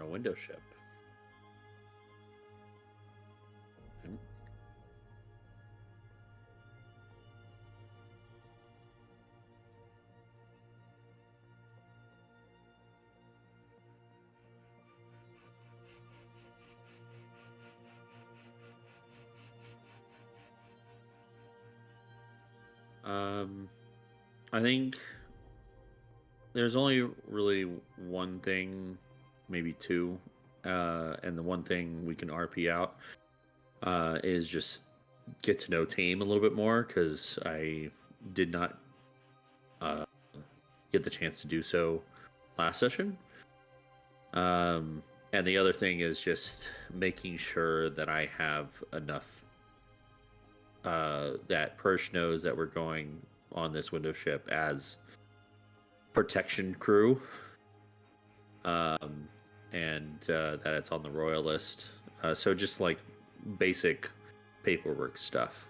a window ship. Hmm. Um, I think there's only really one thing, maybe two, and the one thing we can RP out is just get to know Tame a little bit more because I did not uh, get the chance to do so last session. And the other thing is just making sure that I have enough that Persh knows that we're going on this window ship as protection crew, um, and that it's on the royal list. So just like basic paperwork stuff,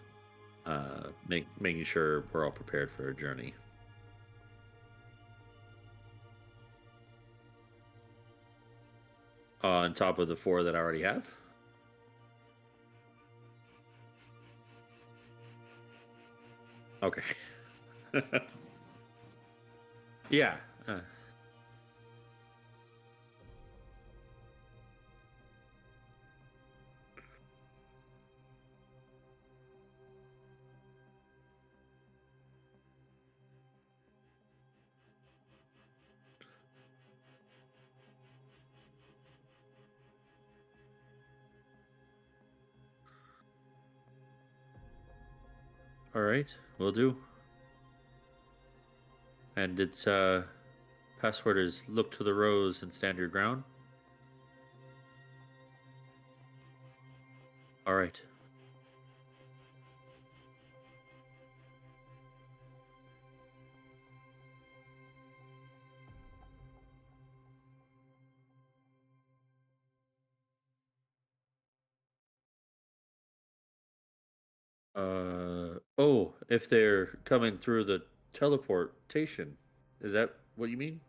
making sure we're all prepared for a journey. On top of the four that I already have. Okay. Yeah. All right, will do. And its password is look to the rose and stand your ground. All right. Oh, if they're coming through the teleportation, is that what you mean?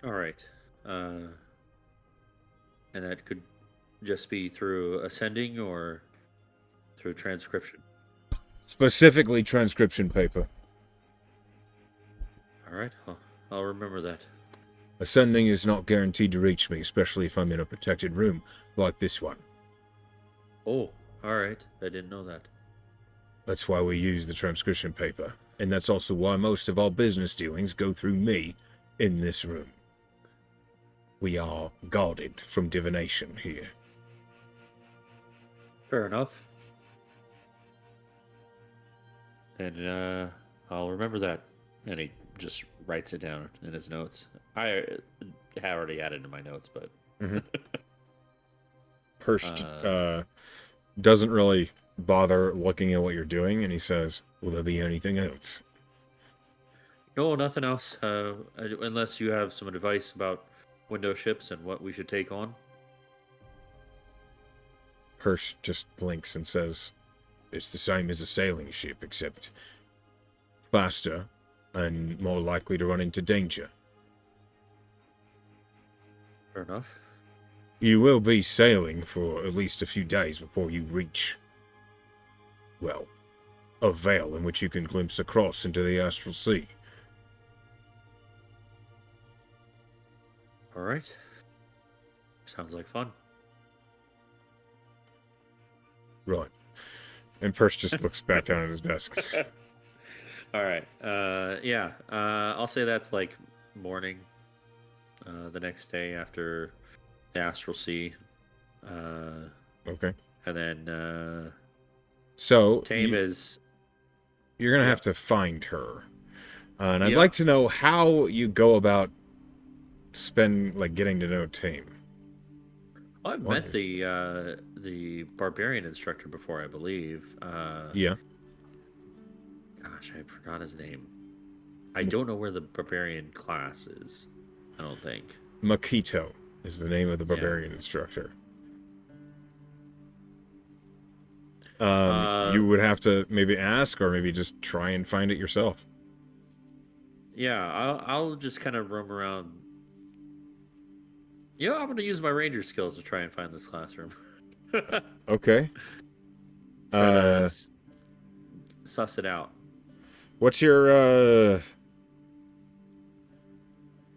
All right. And that could just be through ascending or through transcription. Specifically transcription paper. All right, I'll remember that. Ascending is not guaranteed to reach me, especially if I'm in a protected room like this one. Oh, all right. I didn't know that. That's why we use the transcription paper, and that's also why most of our business dealings go through me in this room. We are guarded from divination here. Fair enough. And I'll remember that. And he just writes it down in his notes. I already added to my notes, but Hurst doesn't really bother looking at what you're doing, and he says, "Will there be anything else?" no, nothing else. Unless you have some advice about window ships and what we should take on. Hirsch just blinks and says, "It's the same as a sailing ship, except faster and more likely to run into danger." Fair enough. You will be sailing for at least a few days before you reach, well, a veil in which you can glimpse across into the astral sea. All right. Sounds like fun. Right. And Perch just looks back down at his desk. All right. Yeah. I'll say that's like morning. The next day after the astral sea. Okay. And then So Tame is. you're gonna Yeah. have to find her, and I'd Yeah. like to know how you go about getting to know Tame. I've What met is- the barbarian instructor before, I believe. Yeah. Gosh, I forgot his name. I don't know where the barbarian class is. I don't think. Makito is the name of the Yeah. barbarian instructor. Uh, You would have to maybe ask, or maybe just try and find it yourself. yeah. I'll just kind of roam around. I'm gonna use my ranger skills to try and find this classroom. Okay. Try to Uh, suss it out. what's your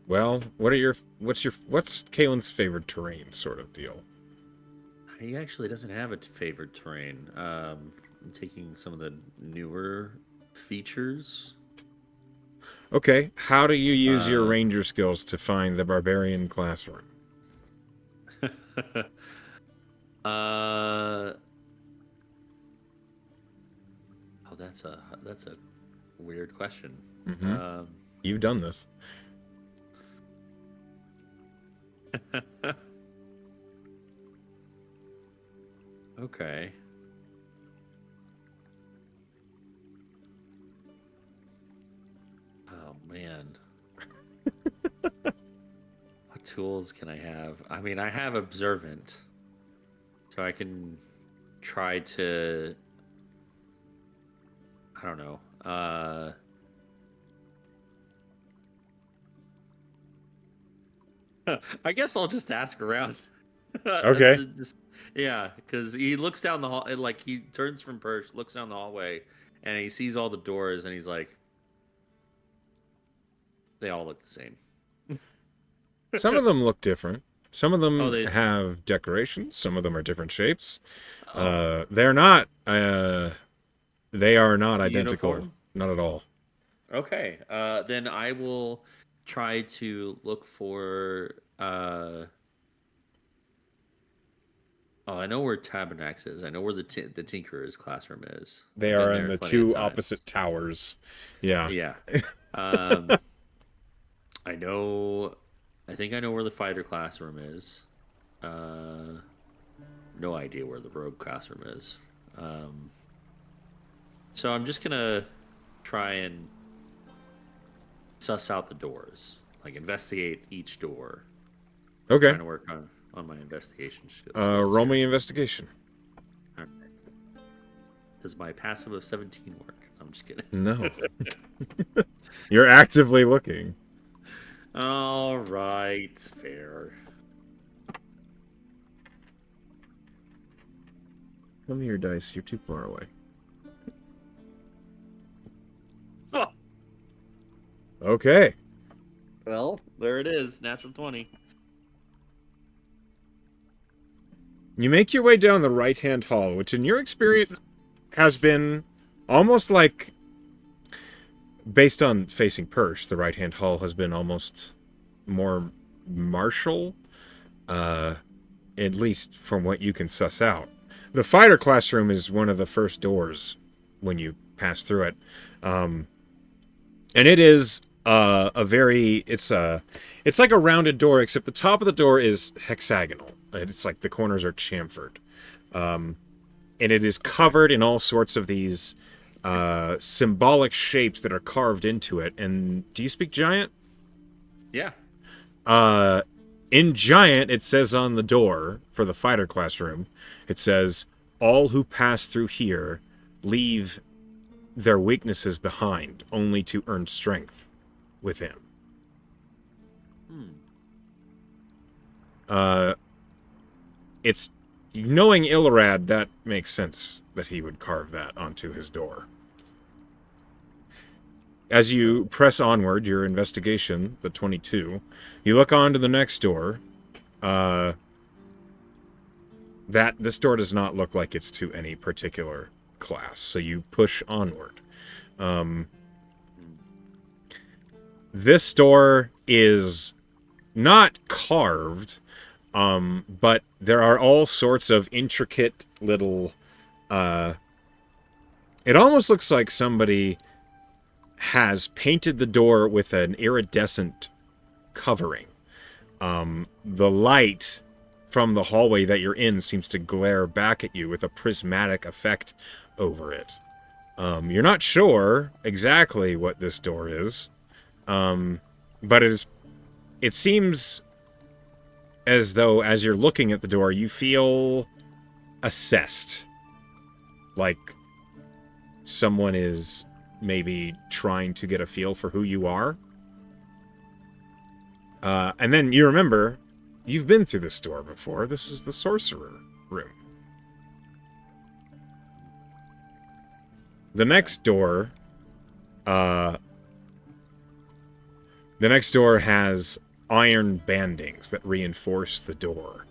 well, what's Kaelan's favorite terrain sort of deal? He actually doesn't have a favored terrain. I'm taking some of the newer features. Okay, how do you use your Uh, ranger skills to find the barbarian classroom? uh, oh, that's a weird question. Mm-hmm. Um, You've done this. okay. Oh man, what tools can I have? I mean, I have observant, so I can try to. I don't know. I guess I'll just ask around. Okay. Just- yeah, because he looks down the hall, like he turns from perch, looks down the hallway, and he sees all the doors, and he's like, they all look the same. Some of them look different. Some of Oh, them they. have decorations. Some of them are different shapes. Oh, They're not. They are not identical. uniform. Not at all. Okay. Then I will try to look for. Oh, I know where Tabernax is. I know where the Tinkerer's classroom is. They I've been are in there the plenty of two times. opposite towers. Yeah. Yeah. Um, I know. I think I know where the fighter classroom is. Uh, no idea where the rogue classroom is. Um, so I'm just gonna try and suss out the doors, like investigate each door. Okay. Trying to work on my investigation skills Roll here. me investigation. All right. Does my passive of 17 work? I'm just kidding. No. You're actively looking. All right, fair. Come here, dice. You're too far away. Oh, Okay. well, there it is. Nats of 20. You make your way down the right-hand hall, which in your experience has been almost like, based on facing Persh, the right-hand hall has been almost more martial, at least from what you can suss out. The fighter classroom is one of the first doors when you pass through it. And it is it's like a rounded door, except the top of the door is hexagonal. It's like the corners are chamfered. And it is covered in all sorts of these symbolic shapes that are carved into it. And do you speak Giant? Yeah. In Giant, it says on the door for the fighter classroom, it says, all who pass through here leave their weaknesses behind, only to earn strength within. It's knowing Ilrad, that makes sense that he would carve that onto his door. As you press onward, your investigation, the 22, you look on to the next door. This door does not look like it's to any particular class, so you push onward. This door is not carved, but there are all sorts of intricate little... it almost looks like somebody has painted the door with an iridescent covering. The light from the hallway that you're in seems to glare back at you with a prismatic effect over it. You're not sure exactly what this door is, but it seems as though as you're looking at the door, you feel assessed. Like someone is maybe trying to get a feel for who you are. And then you remember, you've been through this door before. This is the sorcerer room. The next door, the next door has iron bandings that reinforce the door.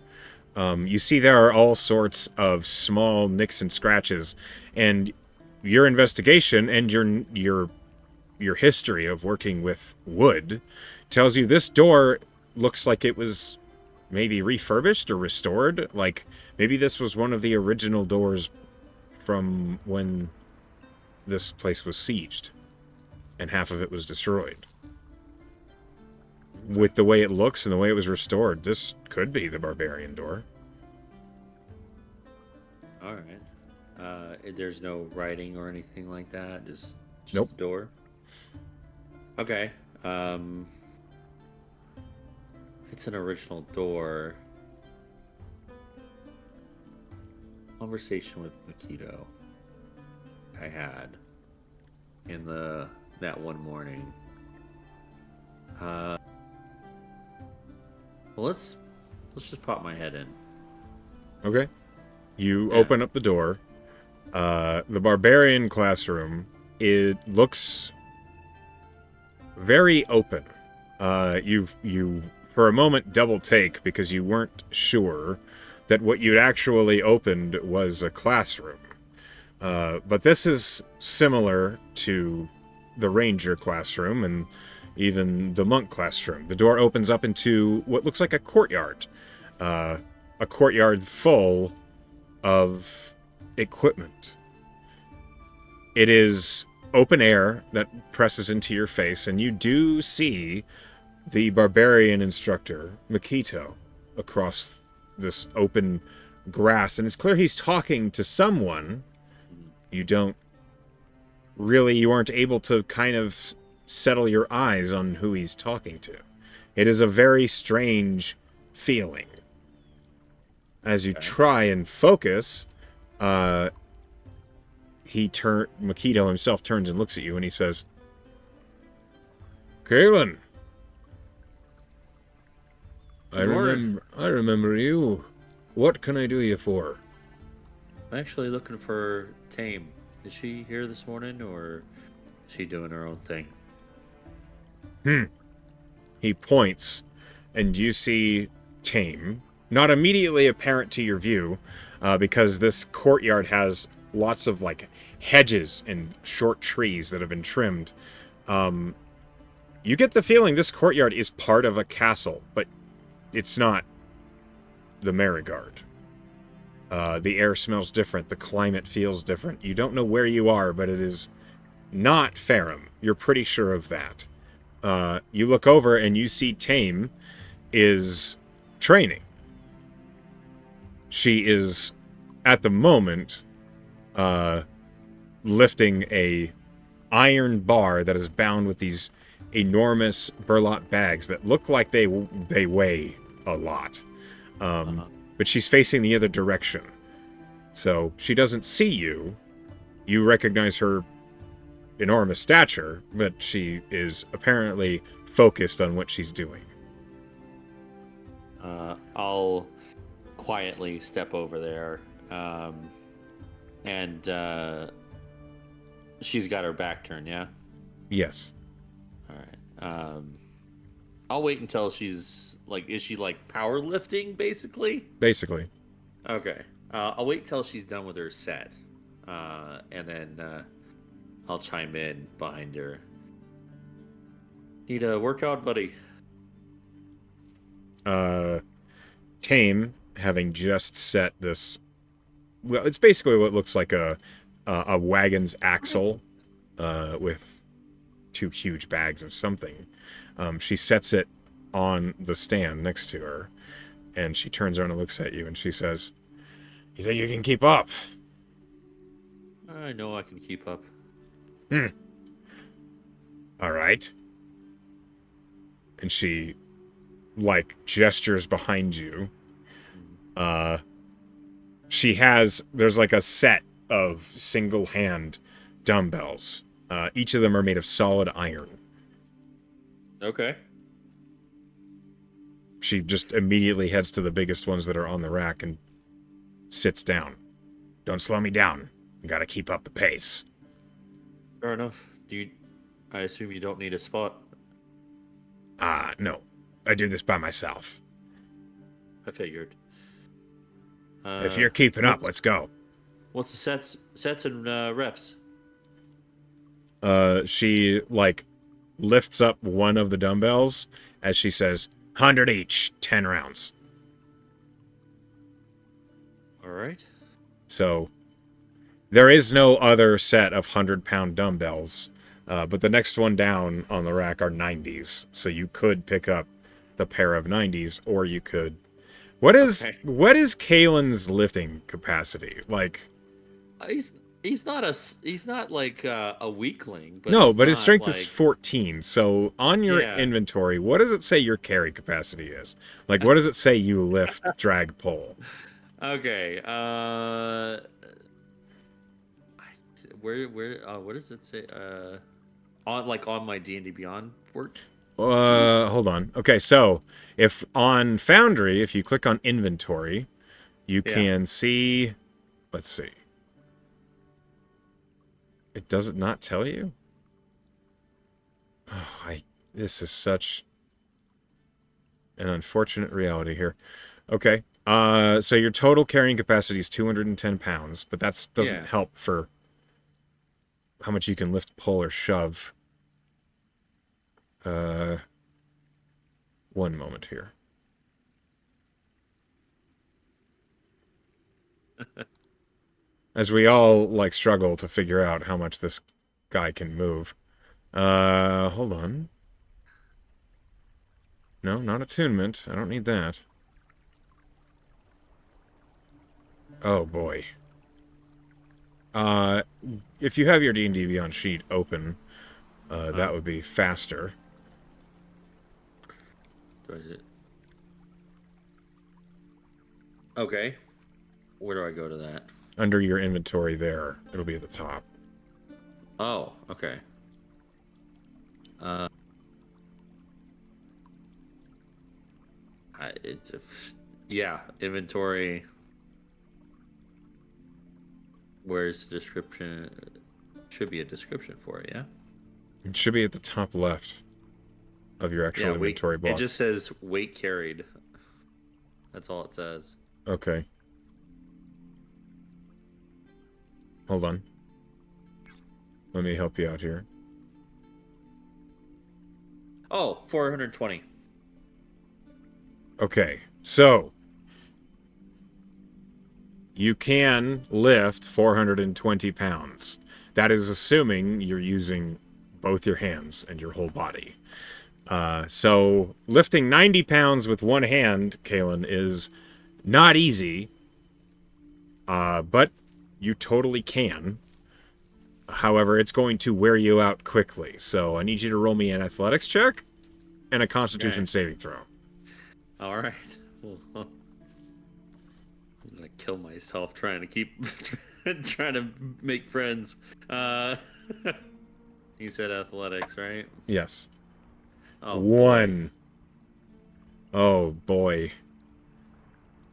You see there are all sorts of small nicks and scratches, and your investigation and your history of working with wood tells you this door looks like it was maybe refurbished or restored. Like maybe this was one of the original doors from when this place was sieged and half of it was destroyed. With the way it looks and the way it was restored, this could be the barbarian door. All right. There's no writing or anything like that. Just Nope. the door. Okay. If it's an original door, conversation with Makito I had in that one morning. Well, let's just pop my head in. Okay. You open up the door. The barbarian classroom, it looks very open. You for a moment double take because you weren't sure that what you'd actually opened was a classroom. But this is similar to the ranger classroom and even the monk classroom. The door opens up into what looks like a courtyard. A courtyard full of equipment. It is open air that presses into your face, and you do see the barbarian instructor, Makito, across this open grass. And it's clear he's talking to someone. You aren't able to kind of settle your eyes on who he's talking to. It is a very strange feeling. As you try and focus, Makito himself turns and looks at you and he says, Kaelan, I remember you. What can I do you for? I'm actually looking for Tame. Is she here this morning, or is she doing her own thing? He points, and you see Tame. Not immediately apparent to your view, because this courtyard has lots of like hedges and short trees that have been trimmed. You get the feeling this courtyard is part of a castle, but it's not the Merigard. The air smells different. The climate feels different. You don't know where you are, but it is not Farum. You're pretty sure of that. You look over and you see Tame is training. She is, at the moment, lifting a iron bar that is bound with these enormous burlap bags that look like they weigh a lot. But she's facing the other direction. So she doesn't see you. You recognize her enormous stature, but she is apparently focused on what she's doing. I'll quietly step over there, and she's got her back turned, yeah? Yes. All right. I'll wait until she's, like, is she, like, powerlifting, basically? Basically. Okay. I'll wait till she's done with her set, and then I'll chime in behind her. Need a workout, buddy? Tame, having just set this... Well, it's basically what looks like a wagon's axle with two huge bags of something. She sets it on the stand next to her, and she turns around and looks at you, and she says, "You think you can keep up?" I know I can keep up. All right. And she like gestures behind you. Mhm. There's like a set of single hand dumbbells. Each of them are made of solid iron. Okay. She just immediately heads to the biggest ones that are on the rack and sits down. Don't slow me down. I gotta keep up the pace. Fair enough. I assume you don't need a spot. No. I do this by myself. I figured. If you're keeping up, What's let's go. what's the sets and reps? She, like, lifts up one of the dumbbells as she says, 100 each, 10 rounds. All right. So, there is no other set of 100-pound dumbbells, but the next one down on the rack are 90s. So you could pick up the pair of 90s, or you could... What is Kaelan's lifting capacity? Like... He's not like a weakling, but No, he's but his not strength is like 14. So on your yeah. inventory, what does it say your carry capacity is? Like, what does it say you lift, drag, pull? Okay. What does it say? On my D&D Beyond work. Hold on. Okay, so if on Foundry, if you click on inventory, you can see. Let's see. It does it not tell you? Oh, this is such an unfortunate reality here. Okay. So your total carrying capacity is 210 pounds, but that doesn't help for how much you can lift, pull, or shove. One moment here. As we all, like, struggle to figure out how much this guy can move. Hold on. No, not attunement. I don't need that. Oh, boy. If you have your D&D Beyond sheet open, that would be faster. Okay. Where do I go to that? Under your inventory there. It'll be at the top. Oh, okay. Inventory. Where's the description? Should be a description for it, yeah? It should be at the top left of your actual inventory block. It just says weight carried. That's all it says. Okay. Hold on. Let me help you out here. Oh, 420. Okay, so you can lift 420 pounds. That is assuming you're using both your hands and your whole body. So lifting 90 pounds with one hand, Kaelan, is not easy, but you totally can. However, it's going to wear you out quickly. So I need you to roll me an athletics check and a constitution saving throw. All right. I'm gonna kill myself trying to make friends. You said athletics, right? Yes. Oh, 1. Oh boy.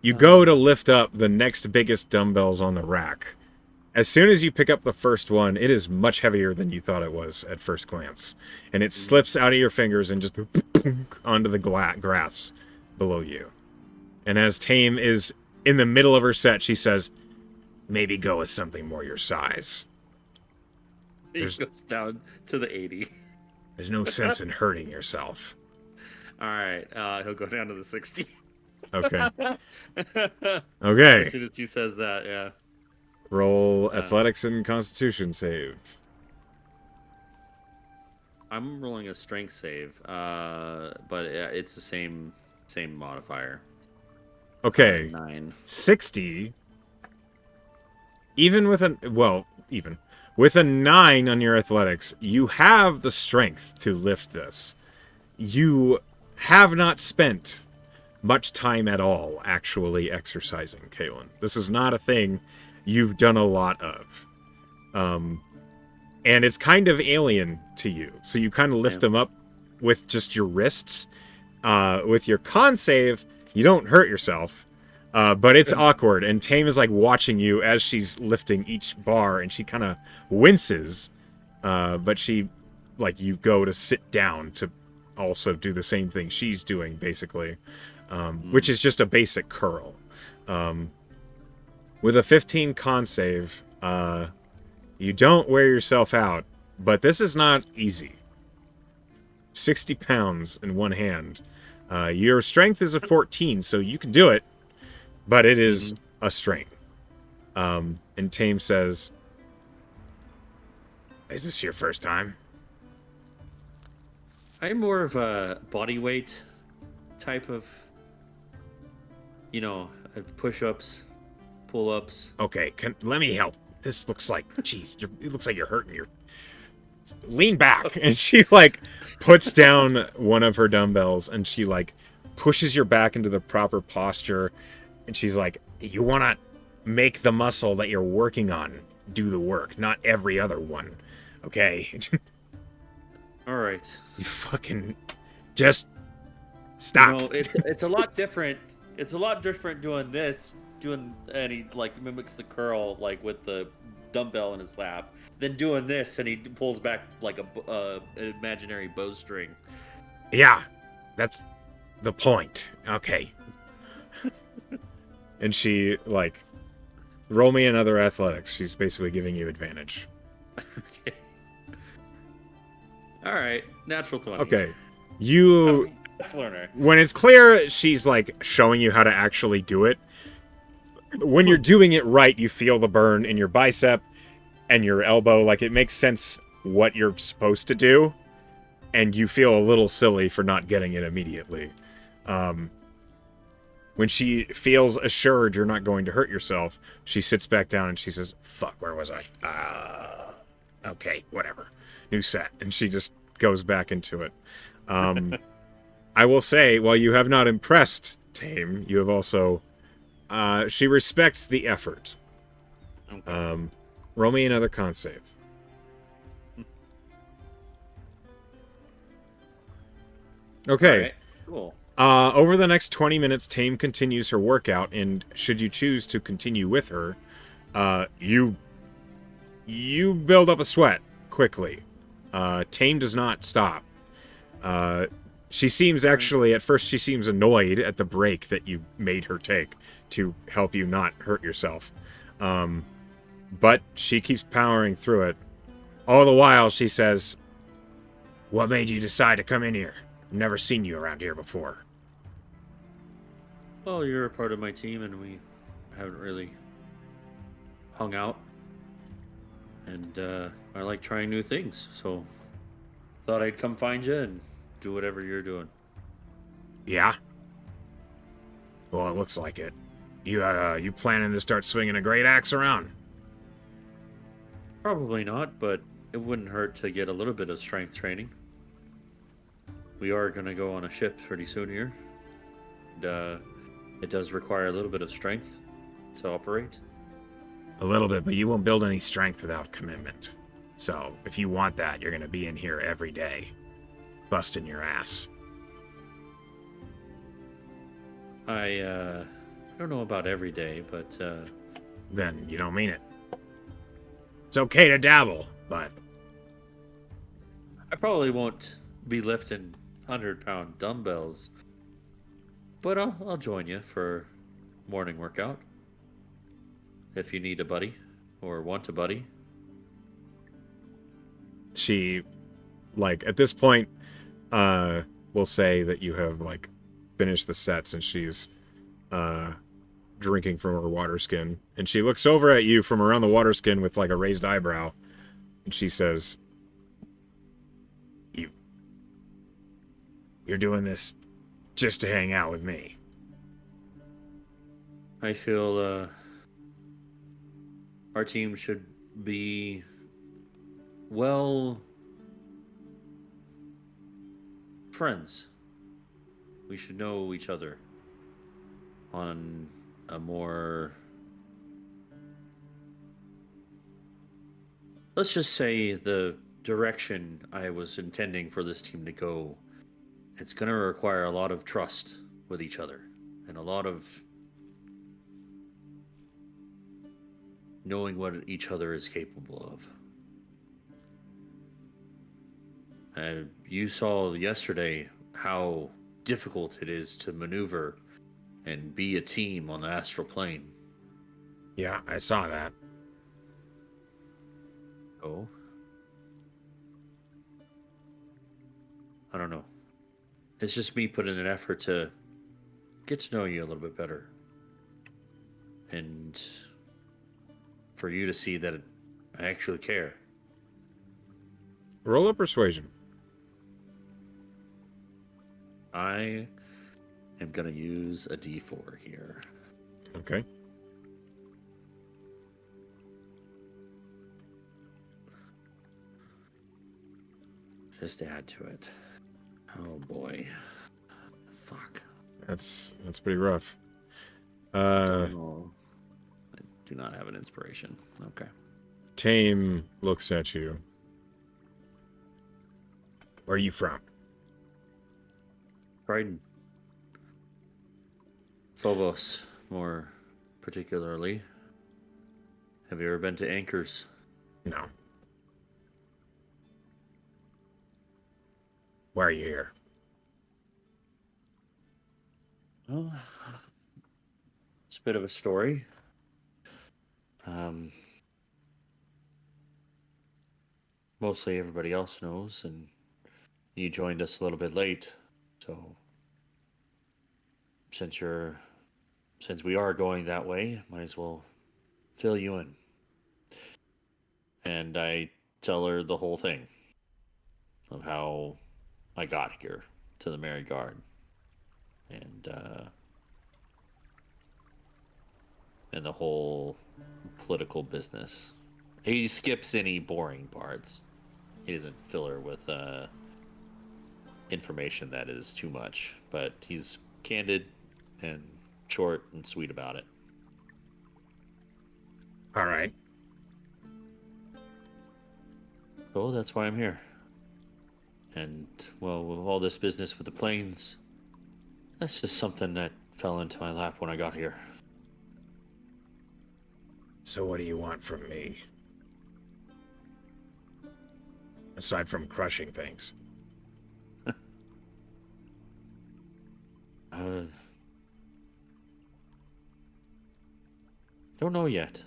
You go to lift up the next biggest dumbbells on the rack. As soon as you pick up the first one, it is much heavier than you thought it was at first glance. And it slips out of your fingers and just onto the grass below you. And as Tame is in the middle of her set, she says, maybe go with something more your size. He goes down to the 80. There's no sense in hurting yourself. All right. He'll go down to the 60. Okay. Okay. As soon as she says that, yeah. Roll athletics and constitution save. I'm rolling a strength save, but it's the same modifier. Okay. 9. 60. Even with with a 9 on your athletics, you have the strength to lift this. You have not spent much time at all actually exercising, Kaelan. This is not a thing you've done a lot of. And it's kind of alien to you. So you kind of lift them up with just your wrists. With your con save, you don't hurt yourself. But it's awkward, and Tame is like watching you as she's lifting each bar, and she kind of winces. But she, like, you go to sit down to also do the same thing she's doing, basically, which is just a basic curl. With a 15 con save, you don't wear yourself out, but this is not easy. 60 pounds in one hand. Your strength is a 14, so you can do it. But it is a strain. And Tame says, "Is this your first time?" I'm more of a body weight type of, push-ups, pull-ups. Okay, let me help. This looks like, jeez, it looks like you're hurting. Lean back. And she, like, puts down one of her dumbbells, and she, like, pushes your back into the proper posture. And she's like, you want to make the muscle that you're working on do the work, not every other one. Okay? All right. You fucking just stop. It's a lot different. It's a lot different doing this, and he, like, mimics the curl, like, with the dumbbell in his lap, than doing this, and he pulls back, like, an imaginary bowstring. Yeah, that's the point. Okay. And she, like, roll me another athletics. She's basically giving you advantage. Okay. All right. Natural 20. Okay. You... Fast learner. When it's clear she's, like, showing you how to actually do it, when you're doing it right, you feel the burn in your bicep and your elbow. Like, it makes sense what you're supposed to do, and you feel a little silly for not getting it immediately. When she feels assured you're not going to hurt yourself, she sits back down and she says, "Fuck, where was I? Okay, whatever. New set." And she just goes back into it. I will say, while you have not impressed Tame, you have also... she respects the effort. Okay. Roll me another con save. Okay. All right. Cool. Over the next 20 minutes, Tame continues her workout, and should you choose to continue with her, you build up a sweat quickly. Tame does not stop. She seems actually, at first she seems annoyed at the break that you made her take to help you not hurt yourself. But she keeps powering through it. All the while she says, "What made you decide to come in here? I've never seen you around here before." Well, you're a part of my team, and we haven't really hung out. And I like trying new things, so thought I'd come find you and do whatever you're doing. Yeah? Well, it looks like it. You planning to start swinging a great axe around? Probably not, but it wouldn't hurt to get a little bit of strength training. We are going to go on a ship pretty soon here. And, it does require a little bit of strength to operate. A little bit, but you won't build any strength without commitment. So, if you want that, you're going to be in here every day, busting your ass. I don't know about every day, but... Then you don't mean it. It's okay to dabble, but... I probably won't be lifting 100-pound dumbbells, but I'll join you for morning workout if you need a buddy or want a buddy. She, like, at this point, will say that you have, like, finished the sets, and she's drinking from her water skin. And she looks over at you from around the water skin with, like, a raised eyebrow, and she says, You're doing this just to hang out with me." I feel our team should be well friends. we should know each other on a more, let's just say, the direction I was intending for this team to go. It's going to require a lot of trust with each other and a lot of knowing what each other is capable of. You saw yesterday how difficult it is to maneuver and be a team on the astral plane. Yeah, I saw that. Oh, I don't know. It's just me putting an effort to get to know you a little bit better. And for you to see that I actually care. Roll a persuasion. I am going to use a d4 here. Okay. Just add to it. Oh boy. Fuck. That's pretty rough. Oh, I do not have an inspiration. Okay. Tame looks at you. Where are you from? Crichton. Phobos, more particularly. Have you ever been to Anchors? No. Why are you here? Well, it's a bit of a story. Mostly everybody else knows, and you joined us a little bit late, so since we are going that way, might as well fill you in. And I tell her the whole thing of how I got here to the Merry Guard, and the whole political business. He skips any boring parts. He doesn't fill her with information that is too much, but he's candid and short and sweet about it. All right. Oh, that's why I'm here. And, well, with all this business with the planes, that's just something that fell into my lap when I got here. So what do you want from me? Aside from crushing things. Don't know yet.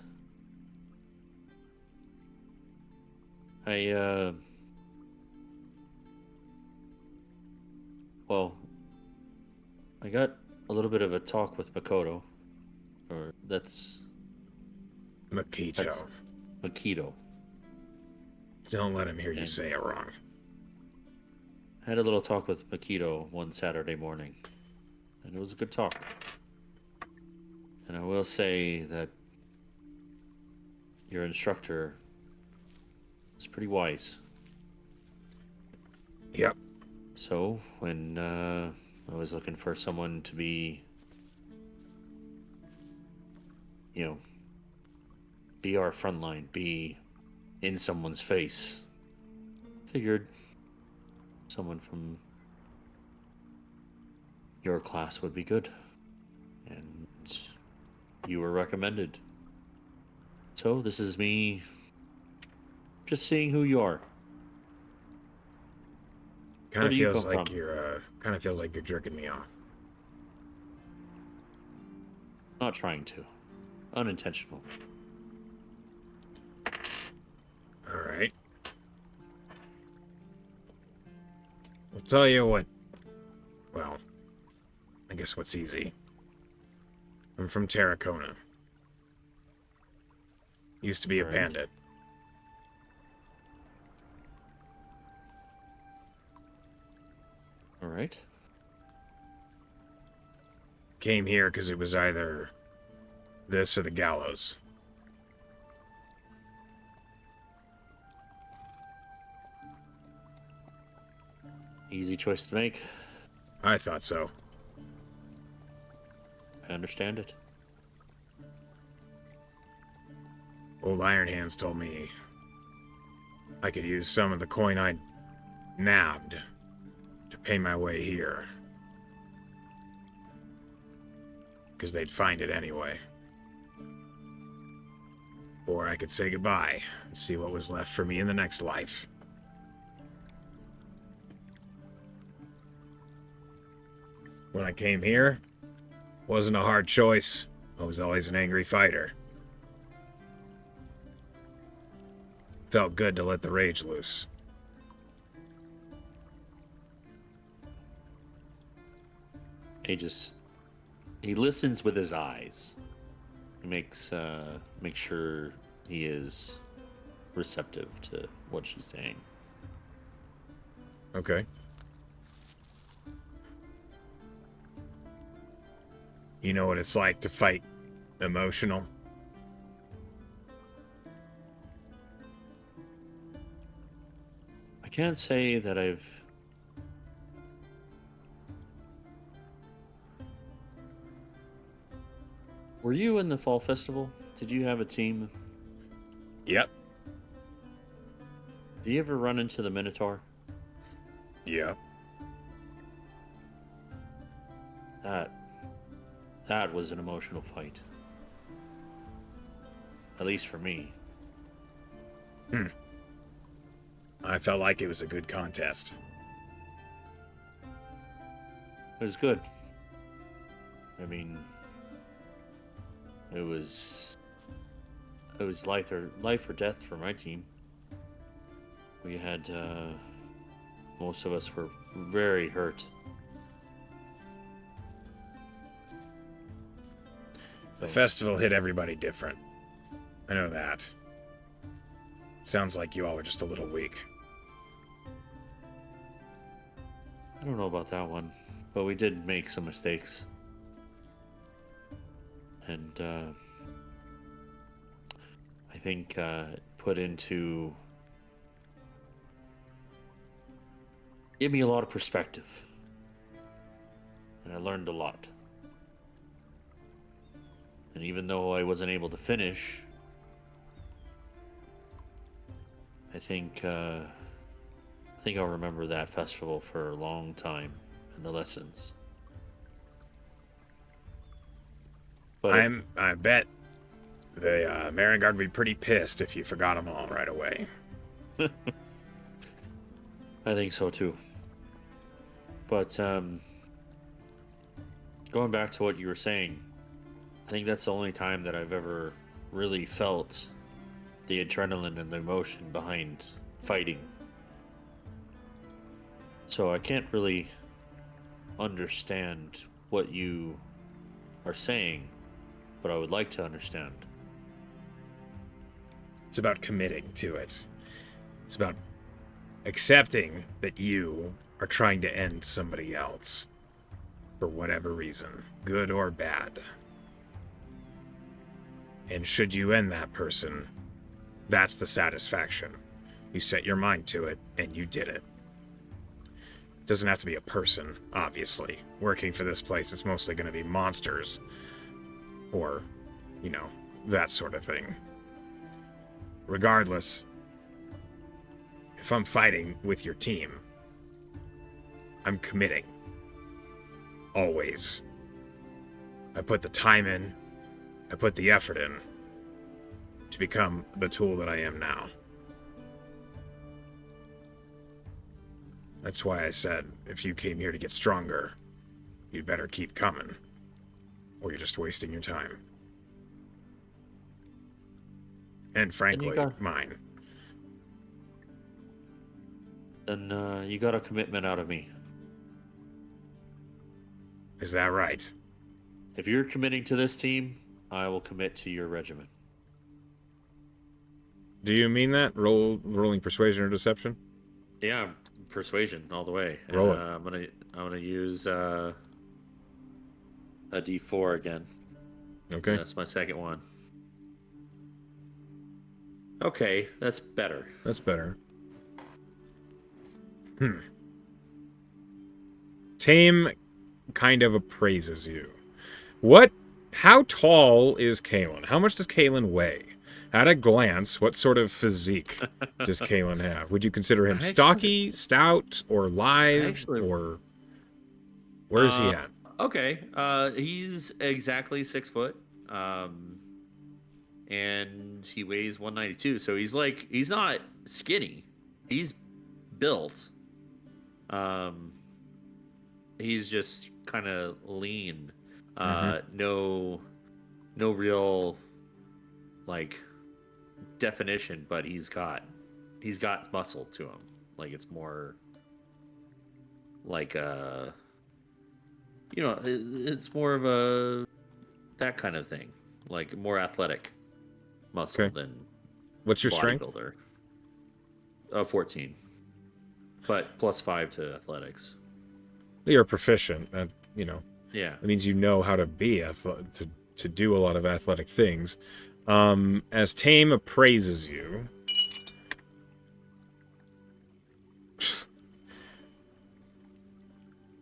Well, I got a little bit of a talk with Makoto, or that's Makito. Makito. Don't let him hear you And say it wrong. I had a little talk with Makito one Saturday morning, and it was a good talk. And I will say that your instructor is pretty wise. Yep. So when I was looking for someone to be, be our front line, be in someone's face, figured someone from your class would be good. And you were recommended. So this is me just seeing who you are. Kind of do you feels come like from? you're jerking me off. Not trying to. Unintentional. All right. I'll tell you what. Well, I guess what's easy. I'm from Terracona. Used to be a Right. bandit. All right. Came here because it was either this or the gallows. Easy choice to make. I thought so. I understand it. Old Iron Hands told me I could use some of the coin I'd nabbed to pay my way here. Because they'd find it anyway. Or I could say goodbye and see what was left for me in the next life. When I came here, wasn't a hard choice. I was always an angry fighter. Felt good to let the rage loose. He listens with his eyes. He makes sure he is receptive to what she's saying. Okay. You know what it's like to fight emotional? I can't say that I've... Were you in the fall festival? Did you have a team? Yep. Did you ever run into the Minotaur? Yep. That was an emotional fight. At least for me. I felt like it was a good contest. It was good. I mean, it was life or death for my team. We had most of us were very hurt. The festival hit everybody different. I know that. Sounds like you all were just a little weak. I don't know about that one, but we did make some mistakes. And I think put into... gave me a lot of perspective. And I learned a lot. And even though I wasn't able to finish, I think I'll remember that festival for a long time and the lessons. But I bet the Marangard would be pretty pissed if you forgot them all right away. I think so too. But going back to what you were saying, I think that's the only time that I've ever really felt the adrenaline and the emotion behind fighting. So I can't really understand what you are saying, but I would like to understand. It's about committing to it. It's about accepting that you are trying to end somebody else for whatever reason, good or bad. And should you end that person, that's the satisfaction. You set your mind to it, and you did it. It doesn't have to be a person, obviously. Working for this place, it's mostly going to be monsters. Or, that sort of thing. Regardless, if I'm fighting with your team, I'm committing. Always. I put the time in, I put the effort in to become the tool that I am now. That's why I said, if you came here to get stronger, you'd better keep coming, or you're just wasting your time. And frankly, mine. Then you got a commitment out of me. Is that right? If you're committing to this team, I will commit to your regiment. Do you mean that? Rolling persuasion or deception? Yeah, persuasion all the way. Roll it. I'm gonna use a D4 again. Okay. That's my second one. Okay, that's better. That's better. Tame kind of appraises you. How tall is Kaelan? How much does Kaelan weigh? At a glance, what sort of physique does Kaelan have? Would you consider him I actually, stocky, stout, or I lithe, actually, or where is he uh, at? okay. He's exactly 6 foot. Um, and he weighs 192. So he's not skinny. He's built. Um, he's just kind of lean. Mm-hmm. No real like definition, but he's got muscle to him. Like it's more like it's more of a that kind of thing, like more athletic muscle Okay. than What's your strength? bodybuilder. 14, but +5 to athletics. You're proficient. You know, Yeah. it means you know how to be to do a lot of athletic things. As Tame appraises you,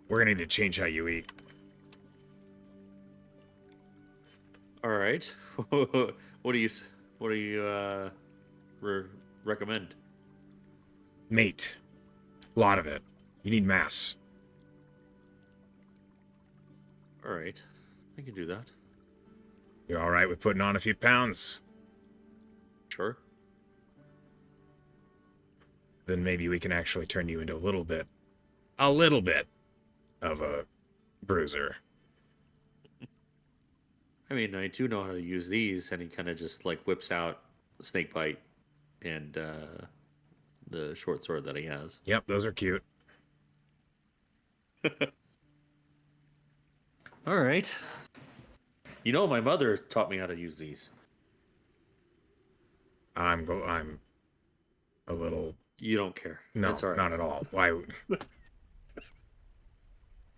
we're gonna need to change how you eat. All right. What do you re- recommend? Mate, a lot of it. You need mass. All right, I can do that. You're all right with putting on a few pounds? Sure. Then maybe we can actually turn you into a little bit of a bruiser. I mean, I do know how to use these, and he kind of just like whips out the snake bite and the short sword that he has. Yep, those are cute. All right. You know, my mother taught me how to use these. I'm a little. You don't care. No, That's all right. not at all. Why?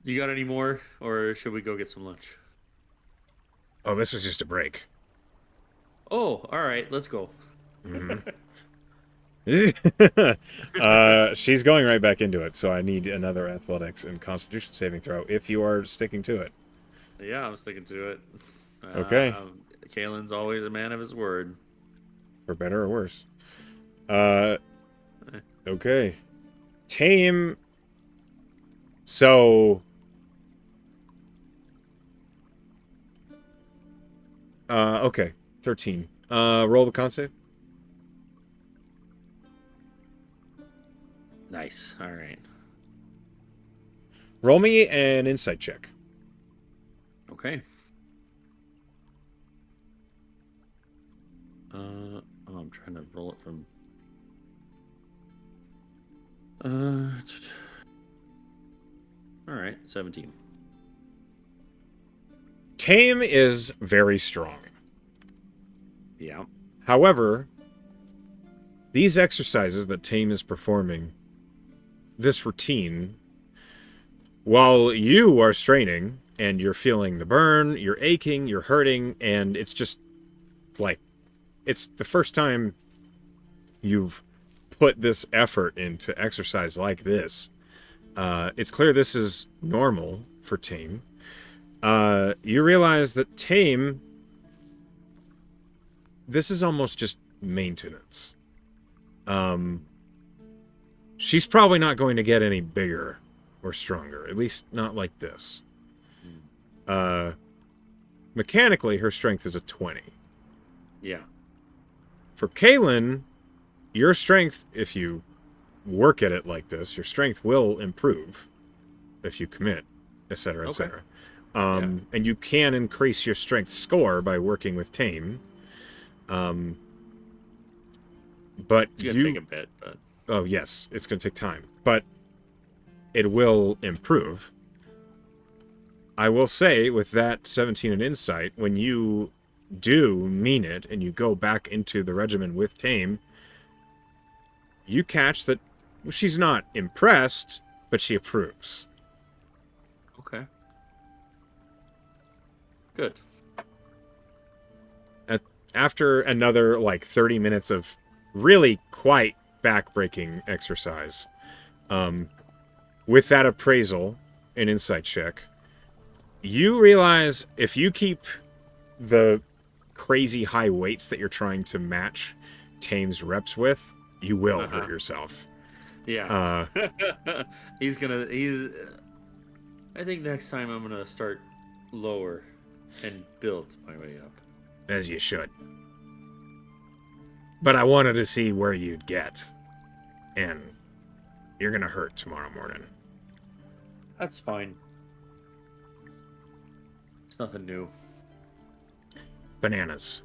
You got any more, or should we go get some lunch? Oh, this was just a break. Oh, all right. Let's go. Mm-hmm. She's going right back into it, so I need another athletics and constitution saving throw if you are sticking to it. Yeah, I'm sticking to it. Okay. Kaelin's always a man of his word. For better or worse. Okay. Tame. So. Okay. 13. Roll the con save. Nice. All right. Roll me an insight check. Okay. I'm trying to roll it from. All right, 17. Tame is very strong. Yeah. However, these exercises that Tame is performing, this routine, while you are straining and you're feeling the burn, you're aching, you're hurting, and it's just like, it's the first time you've put this effort into exercise like this. It's clear this is normal for Tame. You realize that Tame, this is almost just maintenance. She's probably not going to get any bigger or stronger, at least not like this. Mechanically, her strength is a 20. Yeah. For Kaelan, your strength, if you work at it like this, your strength will improve if you commit, etc., etc. And you can increase your strength score by working with Tame. But It's gonna take a bit, but oh yes, it's gonna take time, but it will improve. I will say, with that 17 in insight, when you do mean it and you go back into the regimen with Tame, you catch that she's not impressed, but she approves. okay. Good. After another, 30 minutes of really quite back-breaking exercise, with that appraisal and insight check, You realize if you keep the crazy high weights that you're trying to match Tame's reps with, you will hurt yourself. Yeah. He's gonna. He's. I think next time I'm gonna start lower and build my way up. As you should. But I wanted to see where you'd get. And you're gonna hurt tomorrow morning. That's fine. It's nothing new. Bananas.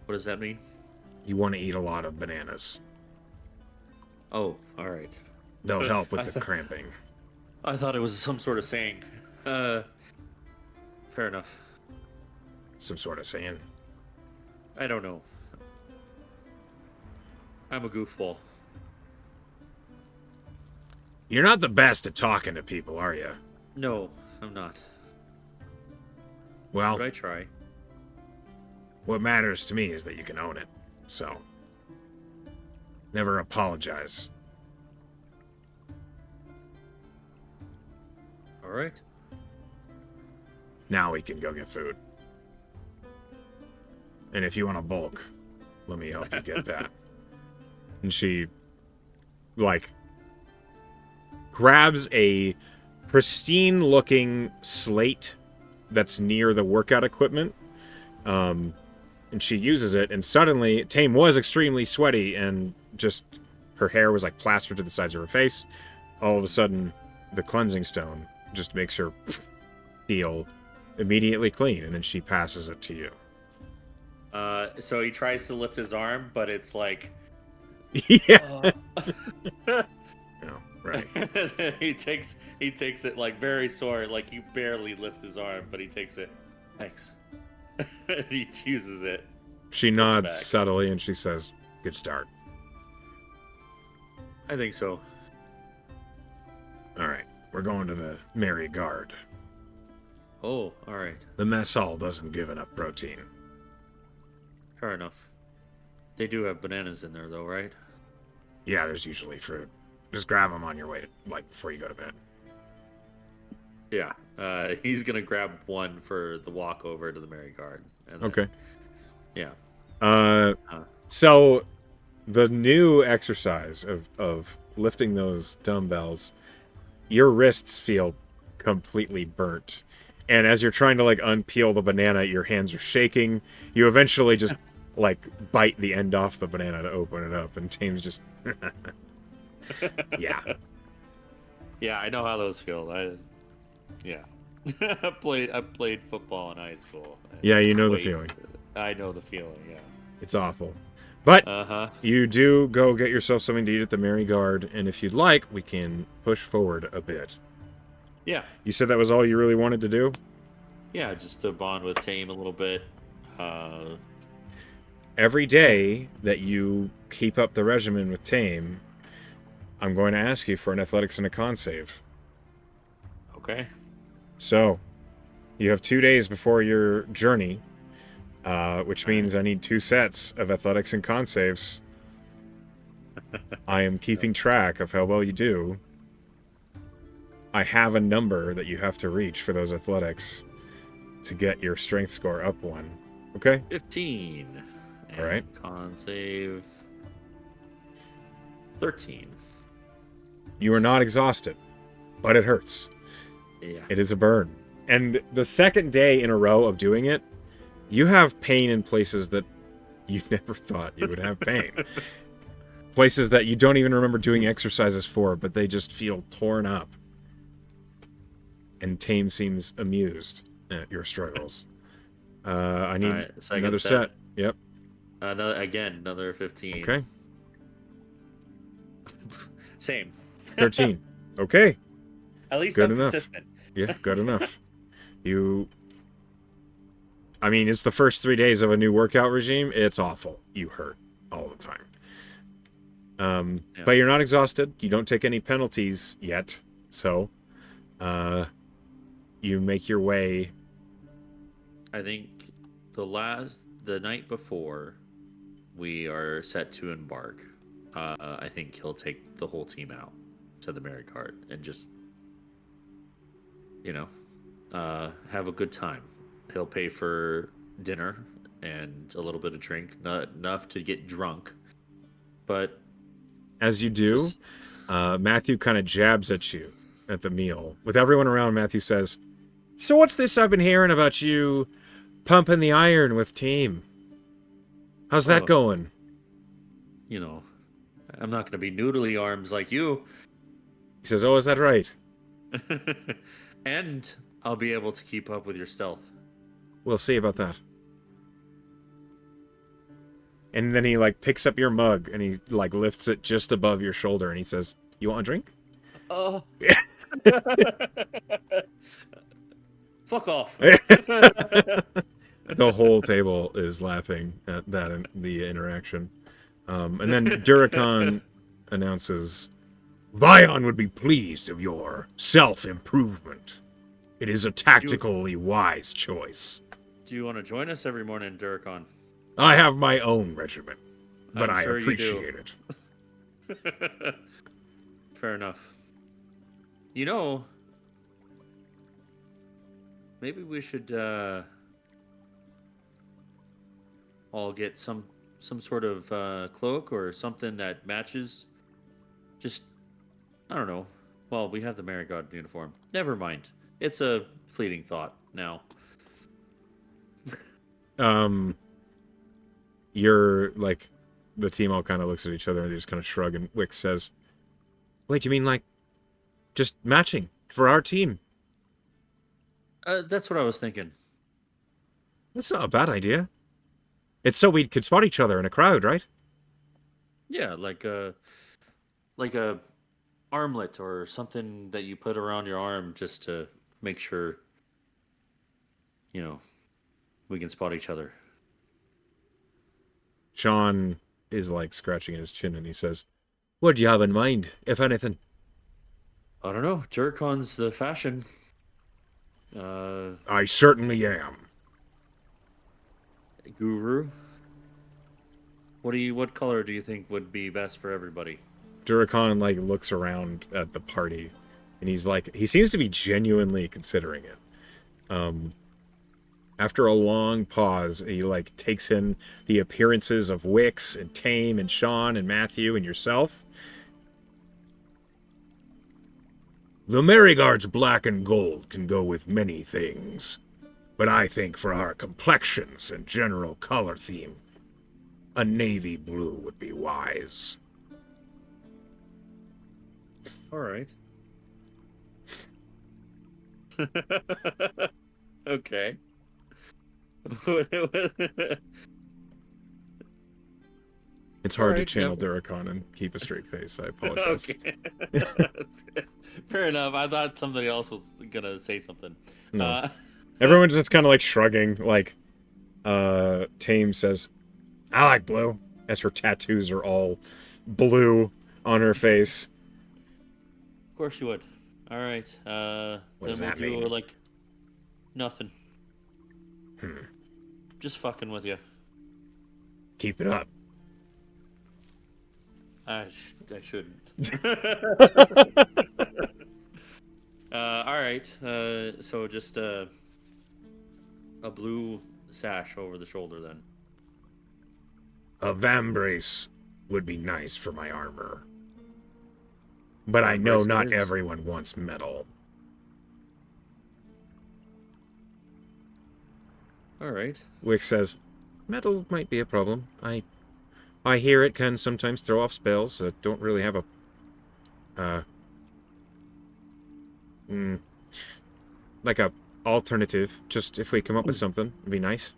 What does that mean? You want to eat a lot of bananas. Oh, all right. They'll help with the cramping. I thought it was some sort of saying. Fair enough. Some sort of saying. I don't know. I'm a goofball. You're not the best at talking to people, are you? No, I'm not. Well, But I try. what matters to me is that you can own it. So, never apologize. All right. Now we can go get food. And if you want to bulk, let me help you get that. And she, like, grabs a pristine-looking slate that's near the workout equipment. And she uses it, and suddenly, Tame was extremely sweaty, and just her hair was, like, plastered to the sides of her face. All of a sudden, the cleansing stone just makes her feel immediately clean, and then she passes it to you. So he tries to lift his arm, but it's like... Yeah. No, right. he takes it like very sore, like you barely lift his arm, but he takes it. Thanks. He uses it. She nods subtly and she says, "Good start." I think so. All right, we're going to the Merry Guard. Oh, all right. The mess hall doesn't give enough protein. Fair enough. They do have bananas in there, though, right? Yeah, there's usually fruit. Just grab them on your way, like before you go to bed. Yeah. He's gonna grab one for the walk over to the Merry Guard. And then, Okay. Yeah. So the new exercise of lifting those dumbbells, your wrists feel completely burnt. And as you're trying to like unpeel the banana, your hands are shaking. You eventually just like bite the end off the banana to open it up, and Tame's just yeah. Yeah, I know how those feel. Yeah. I played football in high school. Yeah, you know the feeling. I know the feeling, yeah. It's awful. But Uh-huh. you do go get yourself something to eat at the Merry Guard, and if you'd like, we can push forward a bit. Yeah. You said that was all you really wanted to do? Yeah, just to bond with Tame a little bit. Every day that you keep up the regimen with Tame, I'm going to ask you for an athletics and a con save. Okay. So, you have 2 days before your journey, which means I need 2 sets of athletics and con saves. I am keeping track of how well you do. I have a number that you have to reach for those athletics to get your strength score up 1. Okay? 15. And all right. Con save 13. You are not exhausted, but it hurts. Yeah. It is a burn. And the second day in a row of doing it, you have pain in places that you never thought you would have pain. Places that you don't even remember doing exercises for, but they just feel torn up. And Tame seems amused at your struggles. I need another set. Yep. Another 15. Okay. Same. 13. Okay. At least Good I'm enough. consistent. Yeah, good enough. I mean, it's the first 3 days of a new workout regime. It's awful. You hurt all the time. Yeah. But you're not exhausted. You don't take any penalties yet. So, you make your way. I think the night before we are set to embark, I think he'll take the whole team out to the Merry Guard and just you know, have a good time. He'll pay for dinner and a little bit of drink, not enough to get drunk, but As you do, just Matthew kind of jabs at you at the meal. With everyone around, Matthew says, "So what's this I've been hearing about you pumping the iron with team? How's that oh, going?" you know, I'm not going to be noodly arms like you, He says, "Oh, is that right? and I'll be able to keep up with your stealth. We'll see about that." And then he like picks up your mug and he like lifts it just above your shoulder and he says, "You want a drink?" Oh, fuck off. The whole table is laughing at that and the interaction. And then Duracon announces, "Vion would be pleased of your self-improvement. It is a tactically wise choice. Do you want to join us every morning, Duracon? I have my own regimen, but I'm I sure you do. appreciate it." Fair enough. You know, maybe we should all get some sort of cloak or something that matches. Just I don't know. Well, we have the Marigod uniform. Never mind. It's a fleeting thought now. You're like, the team all kind of looks at each other and they just kind of shrug. And Wix says, "Wait, you mean like just matching for our team?" That's what I was thinking. That's not a bad idea. It's so we could spot each other in a crowd, right? Yeah, like a armlet or something that you put around your arm just to make sure you know we can spot each other. Sean is like scratching his chin and he says, "What do you have in mind, if anything?" I don't know. Durcon's the fashion. "I certainly am." Guru. What color do you think would be best for everybody? Duracon like looks around at the party and he's like, he seems to be genuinely considering it. After a long pause, he like takes in the appearances of Wix and Tame and Sean and Matthew and yourself. "The Marigard's black and gold can go with many things, but I think for our complexions and general color theme, a navy blue would be wise." All right. Okay. It's All hard to right. Yeah. channel Duracon and keep a straight face. I apologize. Okay. Fair enough. I thought somebody else was gonna say something. No. Uh, Everyone's just kind of like shrugging. Like, Tame says, "I like blue," as her tattoos are all blue on her face. of course you would. All right. What Then does we'll that do mean? like nothing. Just fucking with you. Keep it up. I shouldn't. All right. So just a blue sash over the shoulder then. A vambrace would be nice for my armor. But I know Vambrace it not is. everyone wants metal. All right. Wix says, "Metal might be a problem. I hear it can sometimes throw off spells, so don't really have a like a alternative. Just if we come up with something, it'd be nice."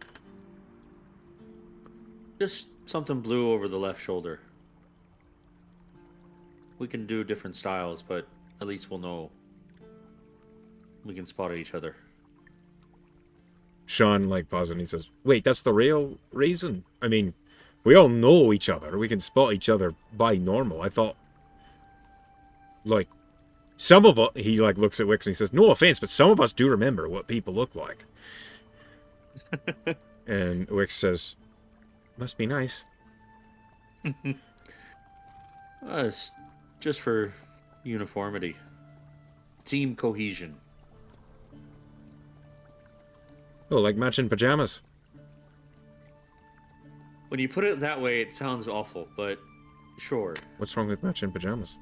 Just something blue over the left shoulder. We can do different styles, but at least we'll know. We can spot each other. Sean like pauses and he says, "Wait, that's the real reason? I mean, we all know each other. We can spot each other by normal. I thought, like, some of us," he like looks at Wix and he says, "No offense, but some of us do remember what people look like." And Wix says, "Must be nice." It's just for uniformity, team cohesion. Oh, like matching pajamas. When you put it that way, it sounds awful, but sure. What's wrong with matching pajamas?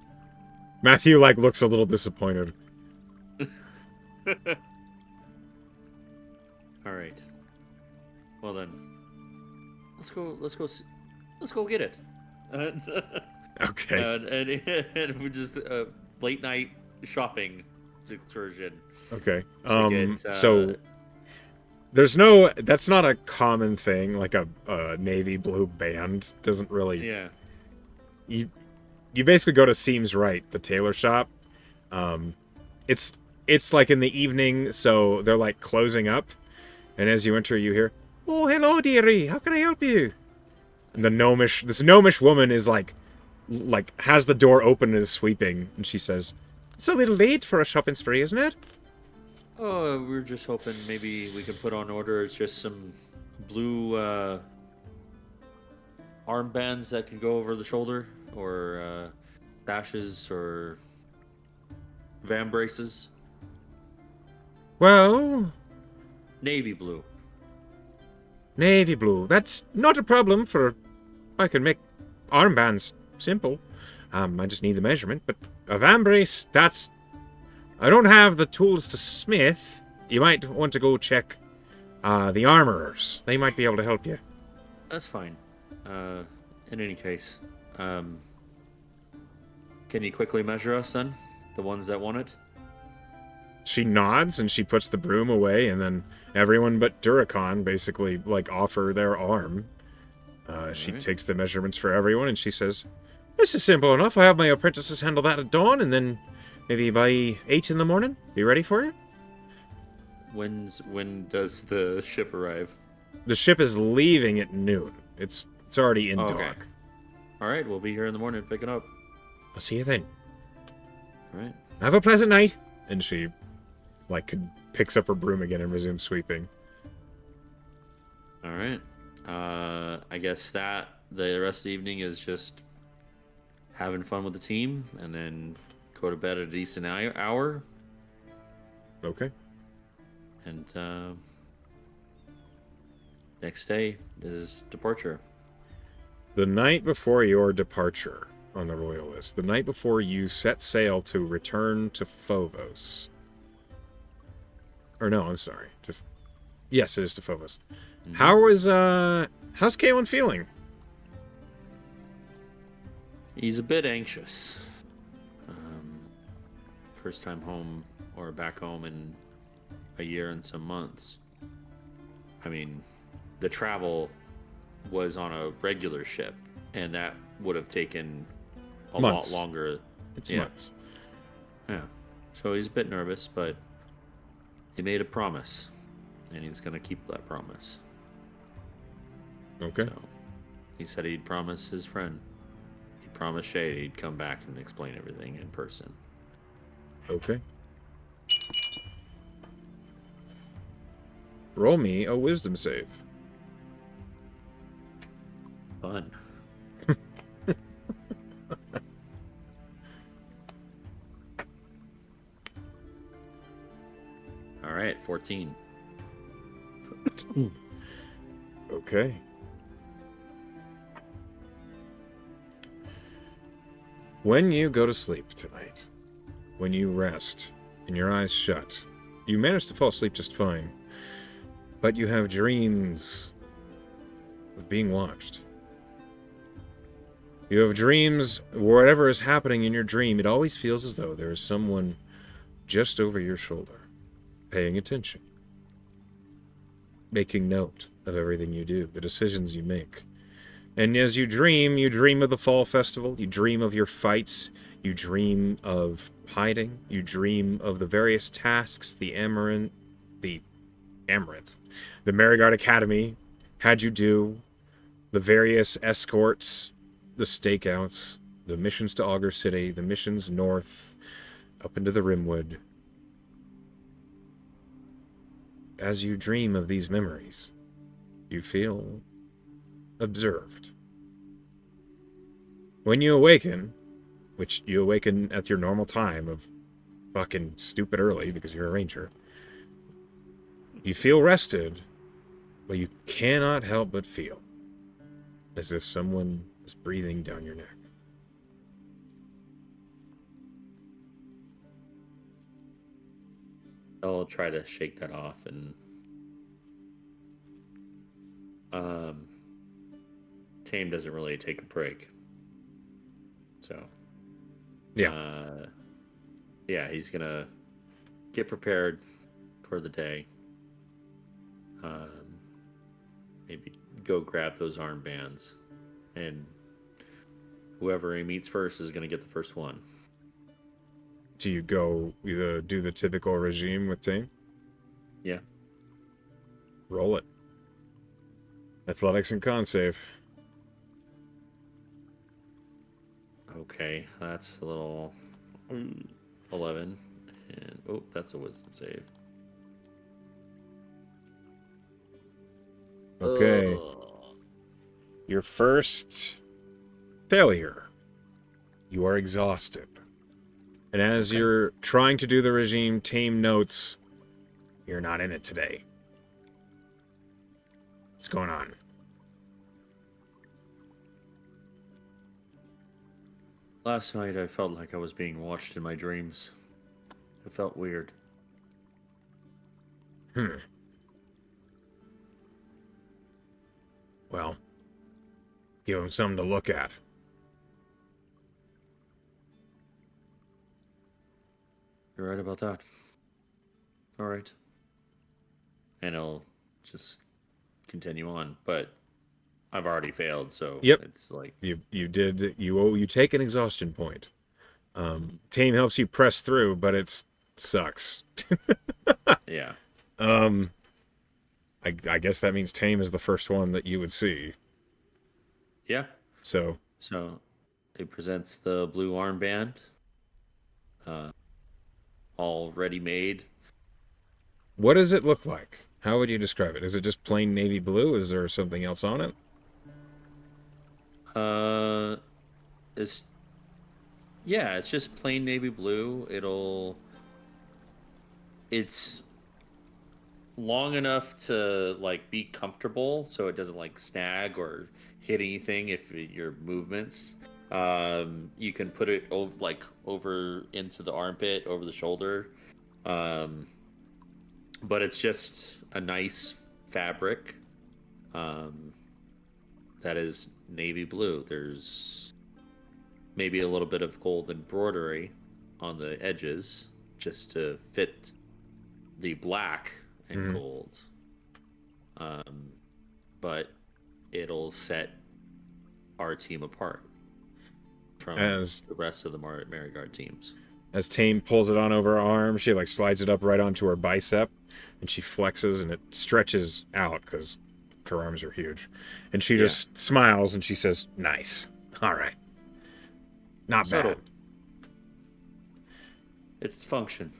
Matthew, like, looks a little disappointed. All right. Well then, let's go. Let's go get it. And, Okay. and we just late night shopping excursion. Okay. To get, So there's no. That's not a common thing. Like a navy blue band doesn't really. Yeah. You basically go to Seems Right, the tailor shop. It's like in the evening, so they're like closing up, and as you enter, you hear, "Oh, hello, dearie. How can I help you?" And this gnomish woman is like has the door open and is sweeping, and she says, "It's a little late for a shopping spree, isn't it?" Oh, we were just hoping maybe we could put on order just some blue armbands that can go over the shoulder, or sashes, or van braces. Well, Navy blue. navy blue. That's not a problem for. I can make armbands simple. I just need the measurement. But a van brace, that's. I don't have the tools to smith. You might want to go check the armorers. They might be able to help you. That's fine. In any case, can you quickly measure us then? The ones that want it? She nods and she puts the broom away, and then everyone but Duracon basically like offer their arm. She takes the measurements for everyone, and she says, "This is simple enough. I have my apprentices handle that at dawn, and then maybe by 8 in the morning, be ready for you." When does the ship arrive? The ship is leaving at noon. It's already in Okay. dock. All right, we'll be here in the morning picking up. I'll see you then. All right. Have a pleasant night. And she, picks up her broom again and resumes sweeping. All right. I guess that the rest of the evening is just having fun with the team, and then go to bed at a decent hour. Okay. And next day is departure. The night before your departure on the royal list, the night before you set sail to return to Phobos. Or no, I'm sorry. Yes, it is to Phobos. Mm-hmm. How's Kaelan feeling? He's a bit anxious. First time home, or back home in a year and some months. I mean, the travel was on a regular ship, and that would have taken a Months. lot longer. It's months. Yeah. So he's a bit nervous, but he made a promise, and he's going to keep that promise. Okay. So he said he'd promise his friend. He promised Shay he'd come back and explain everything in person. Okay. Roll me a wisdom save. Fun. All right, 14. Okay. When you go to sleep tonight, when you rest and your eyes shut, you manage to fall asleep just fine, but you have dreams of being watched. You have dreams, whatever is happening in your dream, it always feels as though there is someone just over your shoulder, paying attention, making note of everything you do, the decisions you make. And as you dream of the fall festival, you dream of your fights, you dream of hiding, you dream of the various tasks the Merigard Academy had you do, the various escorts, the stakeouts, the missions to Augur City, the missions north, up into the Rimwood. As you dream of these memories, you feel observed. When you awaken, which you awaken at your normal time of fucking stupid early because you're a ranger, You feel rested, but you cannot help but feel as if someone is breathing down your neck. I'll try to shake that off and Tame doesn't really take a break. So Yeah. Yeah, he's gonna get prepared for the day. Maybe go grab those armbands, and whoever he meets first is gonna get the first one. Do you go either do the typical regime with Tame? Yeah. Roll it. Athletics and con save. Okay, that's a little 11, and oh, that's a wisdom save. Okay. Your first failure. You are exhausted. And as you're trying to do the regime, Tame notes, you're not in it today. What's going on? Last night I felt like I was being watched in my dreams. It felt weird. Well, give him something to look at. You're right about that. All right. And I'll just continue on, but I've already failed, so Yep. it's like you take an exhaustion point. Tame helps you press through, but it sucks. yeah. I guess that means Tame is the first one that you would see. Yeah. So it presents the blue armband, all ready made. What does it look like? How would you describe it? Is it just plain navy blue? Is there something else on it? It's just plain navy blue. It's long enough to like be comfortable, so it doesn't like snag or hit anything if your movements. You can put it over into the armpit, over the shoulder. But it's just a nice fabric that is navy blue. There's maybe a little bit of gold embroidery on the edges just to fit the black and gold. But it'll set our team apart from the rest of the Merigard teams. As Tame pulls it on over her arm, she like slides it up right onto her bicep, and she flexes, and it stretches out because her arms are huge. And she just smiles, and she says, "Nice. All right. Not bad." It's function.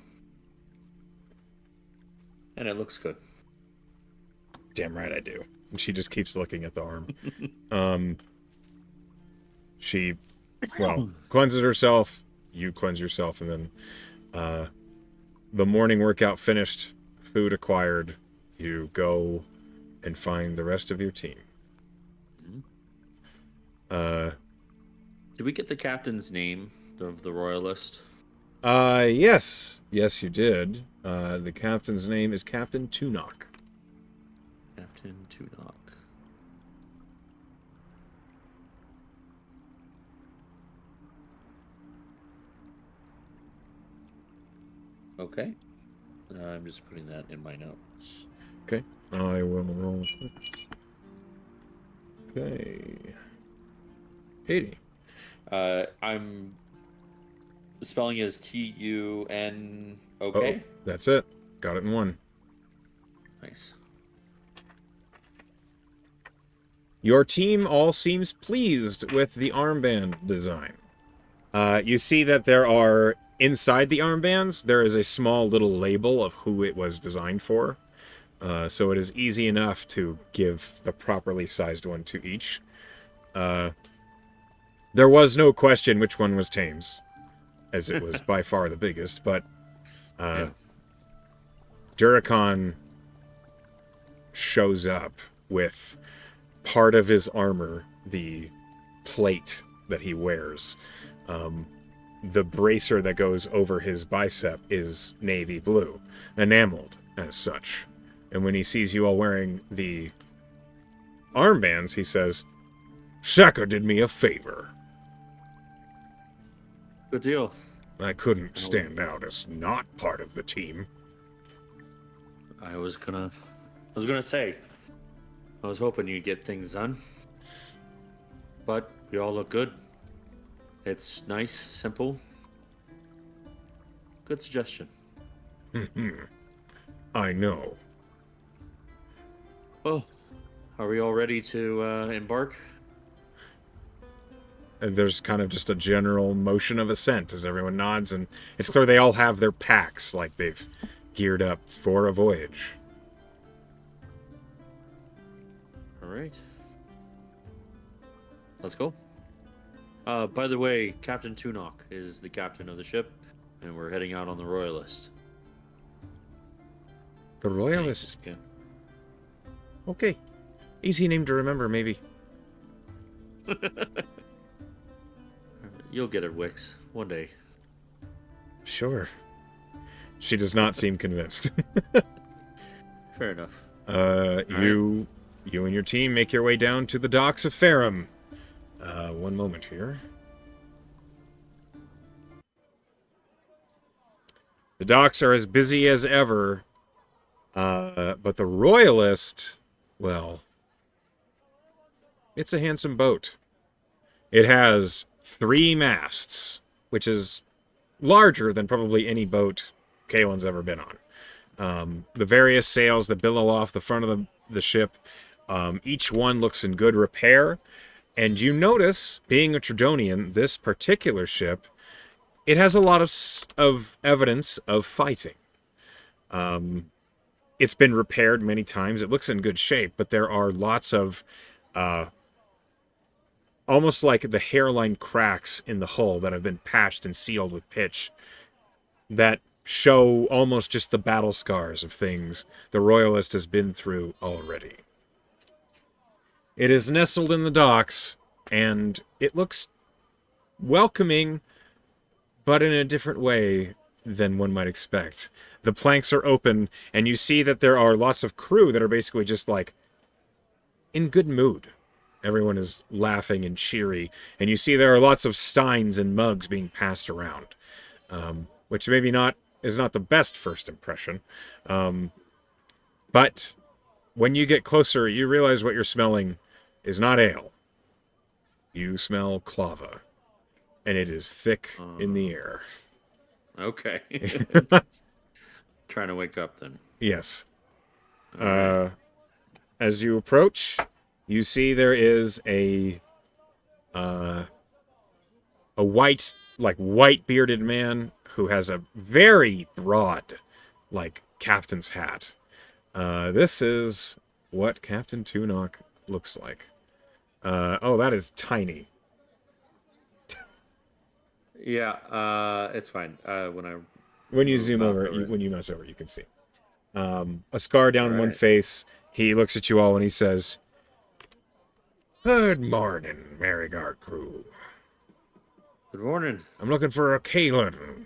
And it looks good. Damn right I do. And she just keeps looking at the arm. She, cleanses herself. You cleanse yourself, and then the morning workout finished, food acquired, you go and find the rest of your team. Did we get the captain's name of the royalist? Yes, you did. The captain's name is Captain Tunok. Captain Tunok. Okay. I'm just putting that in my notes. Okay. I will roll. Okay. 80. I'm spelling is T-U-N. Okay. Oh, that's it. Got it in one. Nice. Your team all seems pleased with the armband design. You see that there are, inside the armbands, there is a small little label of who it was designed for. So it is easy enough to give the properly sized one to each. There was no question which one was Tame's, as it was by far the biggest, but Duricon shows up with part of his armor, the plate that he wears. The bracer that goes over his bicep is navy blue, enameled as such. And when he sees you all wearing the armbands, he says, Saka did me a favor. Good deal. I couldn't stand out as not part of the team. I was gonna say, I was hoping you'd get things done. But we all look good. It's nice, simple. Good suggestion. I know. Well, are we all ready to embark? And there's kind of just a general motion of assent as everyone nods, and it's clear they all have their packs, like they've geared up for a voyage. All right. Let's go. By the way, Captain Tunok is the captain of the ship, and we're heading out on the Royalist. The Royalist? Okay. Easy name to remember, maybe. You'll get it, Wix, one day. Sure. She does not seem convinced. Fair enough. You and your team make your way down to the docks of Ferrum. One moment here. The docks are as busy as ever, but the Royalist, well, it's a handsome boat. It has 3 masts, which is larger than probably any boat Kaelan's ever been on. The various sails that billow off the front of the ship, each one looks in good repair. And you notice, being a Tridonian, this particular ship, it has a lot of evidence of fighting. It's been repaired many times. It looks in good shape, but there are lots of almost like the hairline cracks in the hull that have been patched and sealed with pitch that show almost just the battle scars of things the Royalist has been through already. It is nestled in the docks, and it looks welcoming, but in a different way than one might expect. The planks are open, and you see that there are lots of crew that are basically just like in good mood. Everyone is laughing and cheery, and you see there are lots of steins and mugs being passed around, which maybe is not the best first impression. But when you get closer, you realize what you're smelling is not ale. You smell clava, and it is thick in the air. Okay. Trying to wake up then. Yes. Right. As you approach, you see there is a white bearded man who has a very broad, captain's hat. This is what Captain Tunok looks like. That is tiny. Yeah, it's fine. When you zoom over, when you mouse over, you can see. A scar down one face. He looks at you all and he says, "Good morning, Merryguard crew. Good morning. I'm looking for a Kaelan.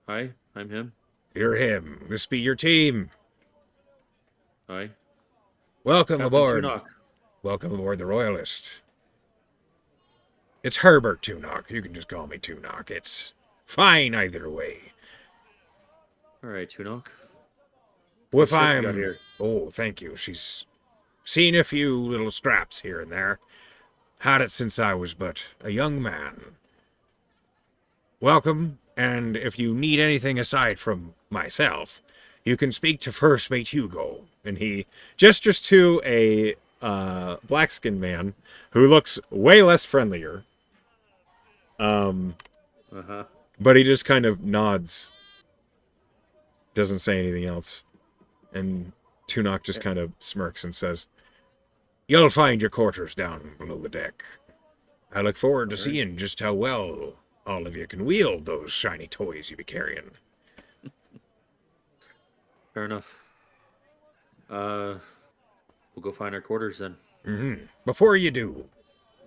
Hi, I'm him. You're him. This be your team. Hi. Welcome Captain aboard. Tunok. Welcome aboard the Royalist. It's Herbert Tunok. You can just call me Tunok. It's fine either way. All right, Tunok. Well, if What ship you got I'm... here? Oh, thank you. She's seen a few little scraps here and there. Had it since I was but a young man. Welcome, and if you need anything aside from myself, you can speak to First Mate Hugo. And he gestures to a black-skinned man who looks way less friendlier. But he just kind of nods. Doesn't say anything else. And Tunok just kind of smirks and says, "You'll find your quarters down below the deck. I look forward to seeing just how well all of you can wield those shiny toys you be carrying." Fair enough. We'll go find our quarters then. Before you do,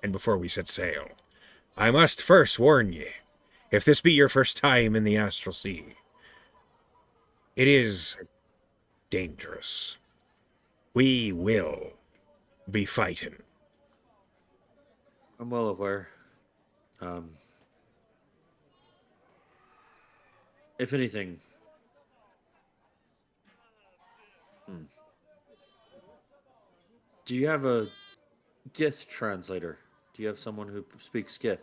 and before we set sail, I must first warn ye, if this be your first time in the Astral Sea, it is dangerous. We will be fighting. I'm well aware. Um, if anything, hmm, do you have a Gith translator? Do you have someone who speaks Gith?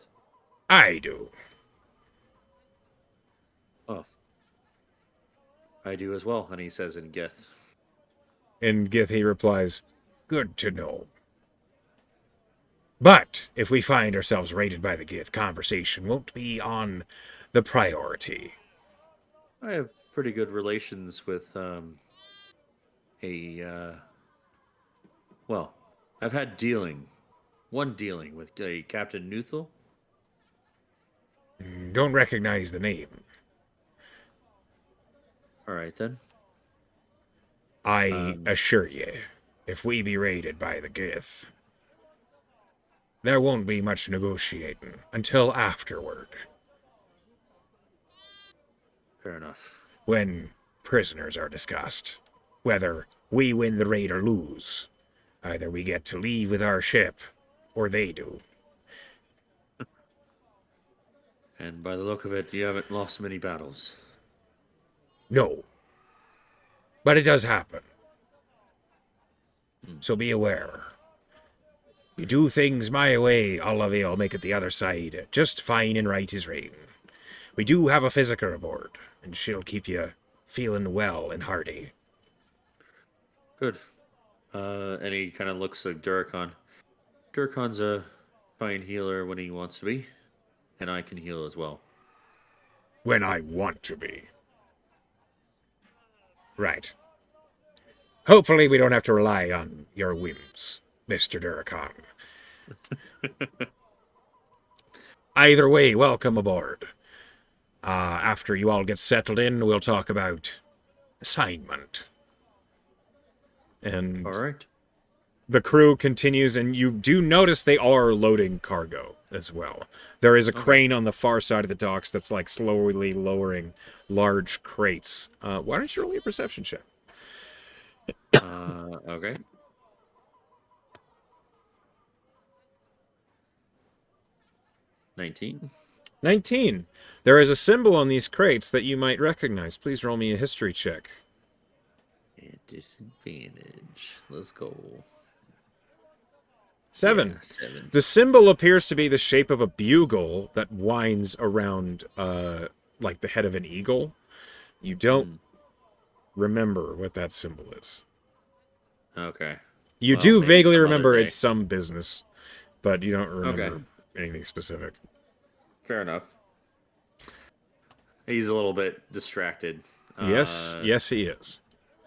I do. Oh, I do as well. And he says in Gith. In Gith he replies, good to know. But if we find ourselves raided by the Gith, conversation won't be on the priority. I have pretty good relations with a well, I've had one dealing with a Captain Nuthel. Don't recognize the name. All right then. I assure ye, if we be raided by the Gith, there won't be much negotiating until afterward, Fair enough. when prisoners are discussed. Whether we win the raid or lose, either we get to leave with our ship, or they do. And by the look of it, you haven't lost many battles. No. But it does happen. So be aware. You do things my way, I'll make it the other side just fine and right as rain. We do have a physiker aboard, and she'll keep you feeling well and hearty. Good. And he kind of looks at Duracon. Duracon's a fine healer when he wants to be, and I can heal as well. When I want to be. Right. Hopefully we don't have to rely on your whims, Mr. Duracon. Either way, welcome aboard. After you all get settled in, we'll talk about assignment. And All right. the crew continues, and you do notice they are loading cargo as well. There is a crane on the far side of the docks that's like slowly lowering large crates. Why don't you roll your perception check? Okay. $19. There is a symbol on these crates that you might recognize. Please roll me a history check. At disadvantage. Let's go. 7. Yeah, 7. The symbol appears to be the shape of a bugle that winds around, like the head of an eagle. You don't remember what that symbol is. Okay. You Well, do maybe vaguely some remember other day. it's some business, but you don't remember Okay. anything specific. Fair enough. He's a little bit distracted. Yes, he is.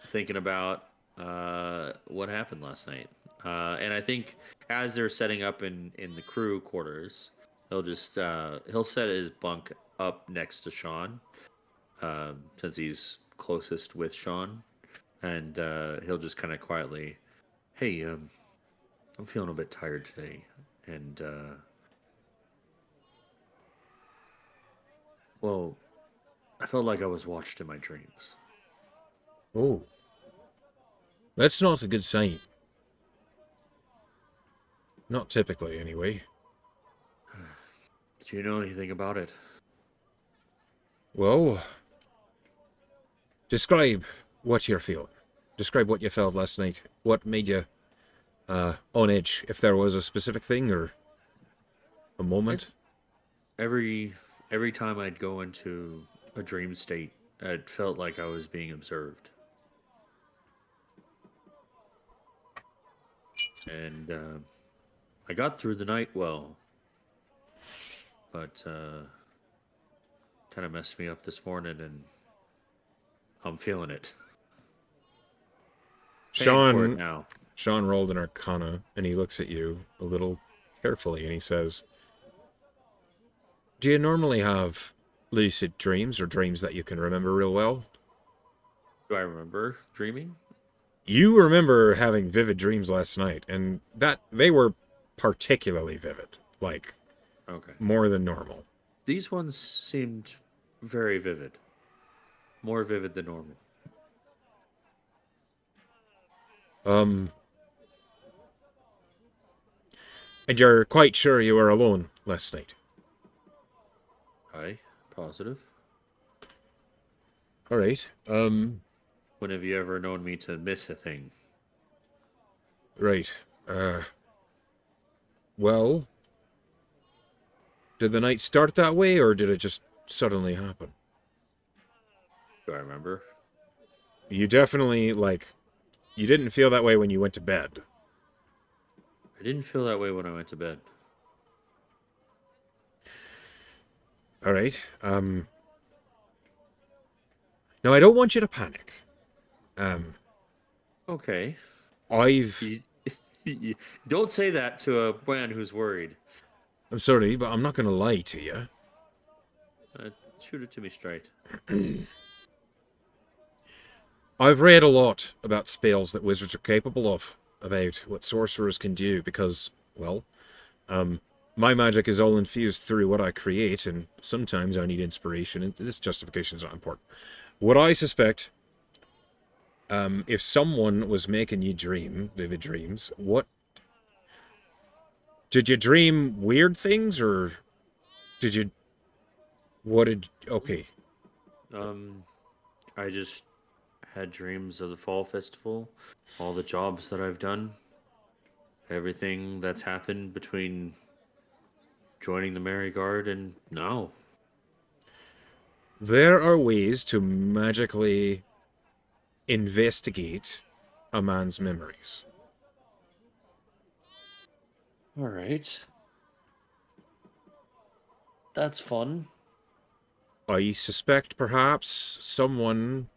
Thinking about what happened last night. And I think as they're setting up in the crew quarters, he'll set his bunk up next to Sean, since he's closest with Sean, and he'll just kind of quietly, "Hey, I'm feeling a bit tired today, and well, I felt like I was watched in my dreams." Oh. That's not a good sign. Not typically, anyway. Do you know anything about it? Well, describe what you're feeling. Describe what you felt last night. What made you on edge, if there was a specific thing or a moment? Every time I'd go into a dream state, it felt like I was being observed. And I got through the night well, but kind of messed me up this morning, and I'm feeling it. Paying for it now. Sean rolled an Arcana, and he looks at you a little carefully, and he says, "Do you normally have lucid dreams, or dreams that you can remember real well?" Do I remember dreaming? You remember having vivid dreams last night, and that they were particularly vivid, like Okay. more than normal. These ones seemed very vivid, more vivid than normal. Um, and you're quite sure you were alone last night. Aye, positive. All right. When have you ever known me to miss a thing? Right. Well, did the night start that way, or did it just suddenly happen? Do I remember? You definitely, like, you didn't feel that way when you went to bed. I didn't feel that way when I went to bed. All right. Now, I don't want you to panic. Um, Okay. I've... You, you don't say that to a man who's worried. I'm sorry, but I'm not going to lie to you. Shoot it to me straight. I've read a lot about spells that wizards are capable of, about what sorcerers can do, because, well, my magic is all infused through what I create, and sometimes I need inspiration, and this justification is not important. What I suspect, if someone was making you dream vivid dreams, what... Did you dream weird things, or did you... What did... Okay. Um, I just had dreams of the fall festival, all the jobs that I've done, everything that's happened between joining the Merry Guard and now. There are ways to magically investigate a man's memories. All right. That's fun. I suspect perhaps someone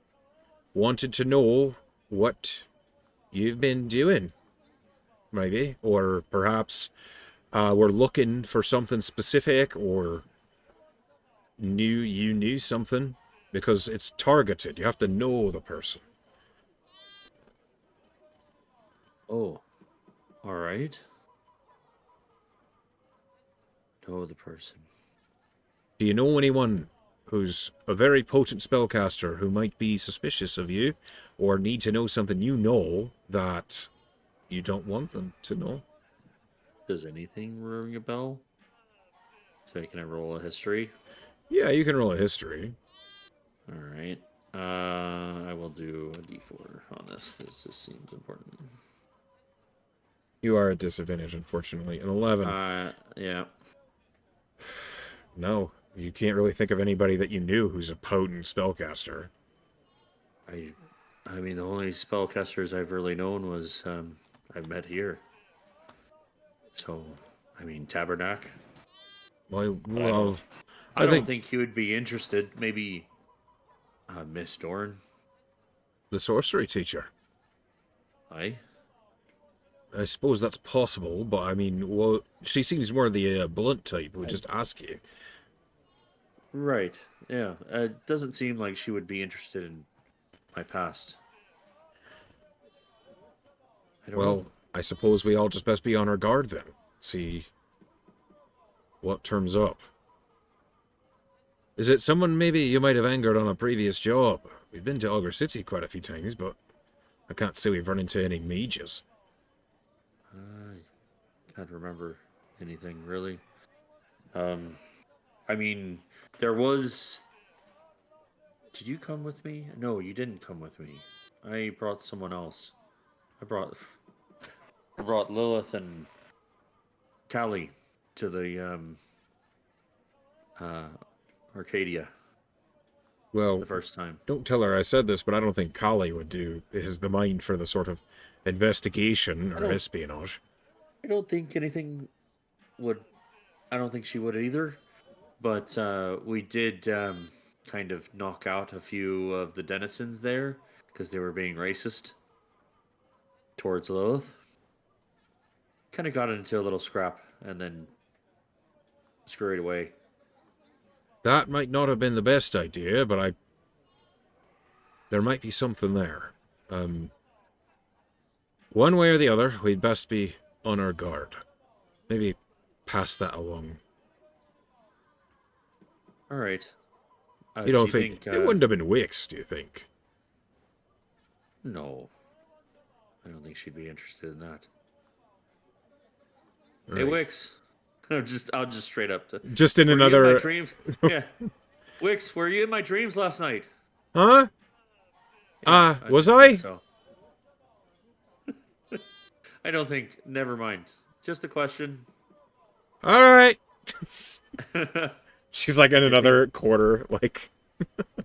wanted to know what you've been doing, maybe. Or perhaps we're looking for something specific, or you knew something, because it's targeted. You have to know the person. Oh, all right. Know the person. Do you know anyone who's a very potent spellcaster who might be suspicious of you, or need to know something you know that you don't want them to know? Does anything ring a bell? So can I roll a history? Yeah, you can roll a history. All right. I will do a d4 on this. This seems important. You are at disadvantage, unfortunately. An 11. Yeah. No, you can't really think of anybody that you knew who's a potent spellcaster. I mean, the only spellcasters I've really known was I've met here. So, I mean, Tabernac. But I I don't think think he would be interested. Maybe Miss Dorn. the sorcery teacher. I. I suppose that's possible, but I mean, well, she seems more the blunt type who would just ask you. Right. Yeah. It doesn't seem like she would be interested in my past. I don't know. Well, I suppose we all just best be on our guard then. See what turns up. Is it someone maybe you might have angered on a previous job? We've been to Augur City quite a few times, but I can't say we've run into any mages. I can't remember anything really. I mean, there was. Did you come with me? No, you didn't come with me. I brought someone else. I brought. I brought Lilith and Callie to the uh, Arcadia Well, the first time. don't tell her I said this, but I don't think Kali would do is the mind for the sort of investigation I or don't. espionage. I don't think anything would. I don't think she would either. But we did kind of knock out a few of the denizens there because they were being racist towards Lilith. Kind of got into a little scrap and then scurried away. That might not have been the best idea, but there might be something there. One way or the other, we'd best be on our guard. Maybe pass that along. All right. You Do don't you think... think? It wouldn't have been Wix, do you think? No, I don't think she'd be interested in that. Hey, Right. Wix. I'll just straight up. Just in Were you in my another... dreams? Yeah. Wix, were you in my dreams last night? Huh? Yeah, I Was didn't think I? so. I don't think. Never mind. Just a question. All right. Do She's like in you think? another quarter, like...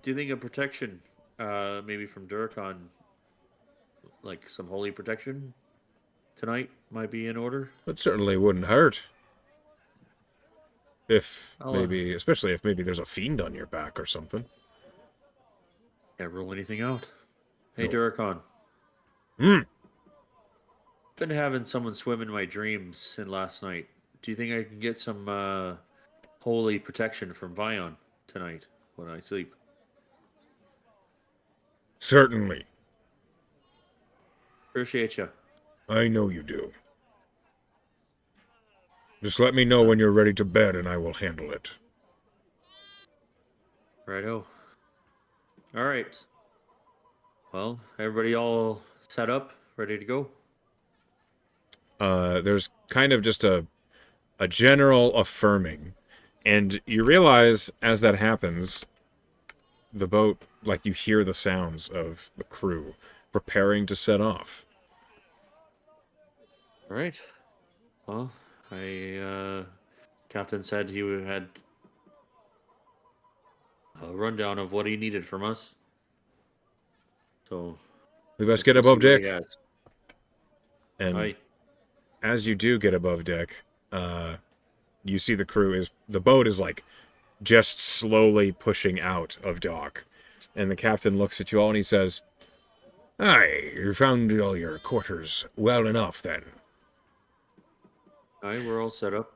Do you think a protection, maybe from Durkon, like some holy protection tonight, might be in order? It certainly wouldn't hurt. If I'll maybe... Especially if maybe there's a fiend on your back or something. can't rule anything out. Hey, No. Durkon. Hmm. Been having someone swim in my dreams in last night. Do you think I can get some holy protection from Vion tonight when I sleep? Certainly. Appreciate you. I know you do. Just let me know when you're ready to bed and I will handle it. Righto. All right. Well, everybody all set up, ready to go? There's kind of just a general affirming. And you realize as that happens, the boat, like you hear the sounds of the crew preparing to set off. All right. Well, Captain said he had a rundown of what he needed from us. So We best let's get go see above what he deck. has. And Aye. as you do get above deck, you see the boat is like just slowly pushing out of dock. And the captain looks at you all and he says, "Aye, you found all your quarters well enough then. Aye, we're all set up.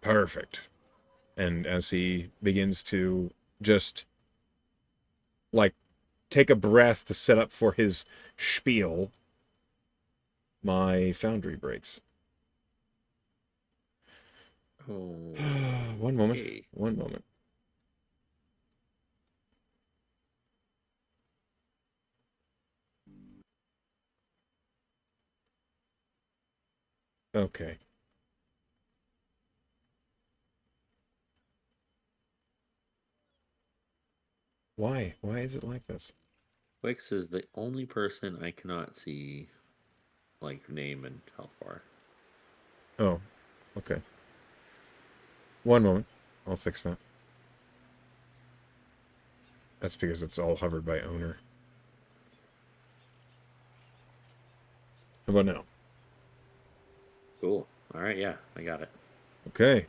Perfect." And as he begins to just like take a breath to set up for his spiel, my foundry breaks. Oh, One moment. okay. One moment. Okay. Why? Why is it like this? Wix is the only person I cannot see, like, name and health bar. Oh, okay. One moment. I'll fix that. That's because it's all hovered by owner. How about now? Cool. All right, yeah, I got it. Okay.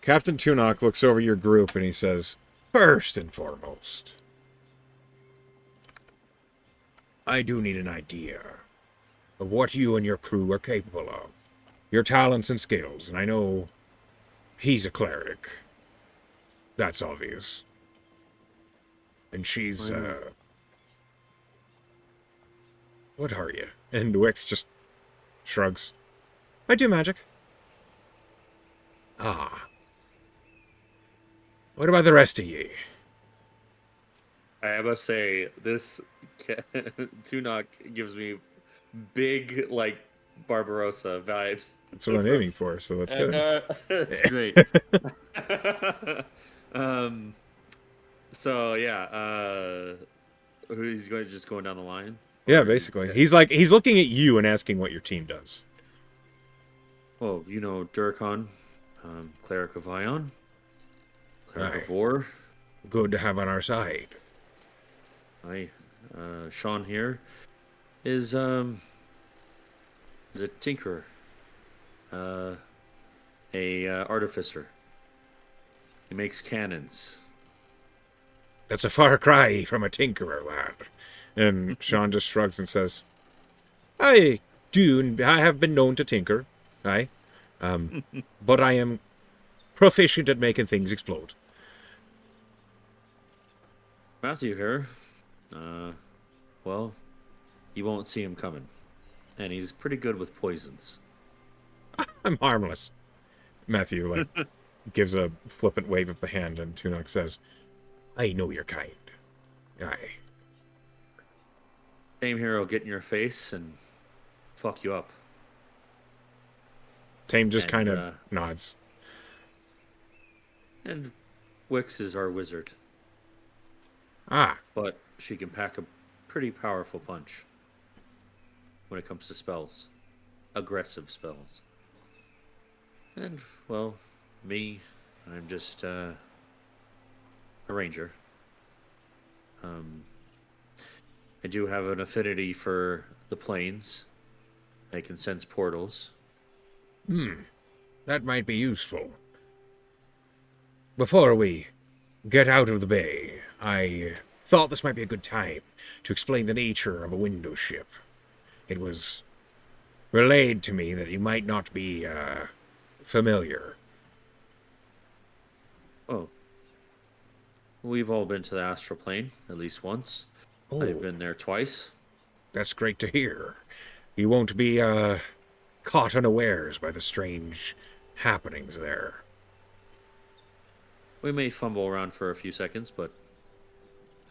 Captain Tunok looks over your group and he says, "First and foremost, I do need an idea of what you and your crew are capable of. Your talents and skills, and I know he's a cleric. That's obvious. And she's, what are you?" And Wix just shrugs. "I do magic." "Ah. What about the rest of ye?" I must say, this Tunok gives me big, like, Barbarossa vibes. That's what I'm aiming for, so that's And, good. that's great. um, so, yeah, who's going just going down the line? Yeah, Or basically. He's looking at you and asking what your team does. well, you know, Durkon, Cleric of Ion, Cleric Aye. of War. Good to have on our side. Aye. Sean here is a tinkerer, a artificer. He makes cannons. That's a far cry from a tinkerer, lad. And Sean just shrugs and says, I have been known to tinker. Aye. But I am proficient at making things explode. Matthew here. Well, You won't see him coming. And he's pretty good with poisons. I'm harmless. Matthew, like, gives a flippant wave of the hand, and Tunok says, I know your kind. Aye. Same hero get in your face and fuck you up. Tame just And kind of nods. and Wix is our wizard, Ah, but she can pack a pretty powerful punch when it comes to spells, aggressive spells. And well, me, I'm just a ranger. Um, I do have an affinity for the planes. I can sense portals. that might be useful. Before we get out of the bay, I thought this might be a good time to explain the nature of a window ship. It was relayed to me that you might not be, familiar. Oh, we've all been to the astral plane at least once. Oh, I've been there twice. that's great to hear. You won't be, caught unawares by the strange happenings there. We may fumble around for a few seconds, but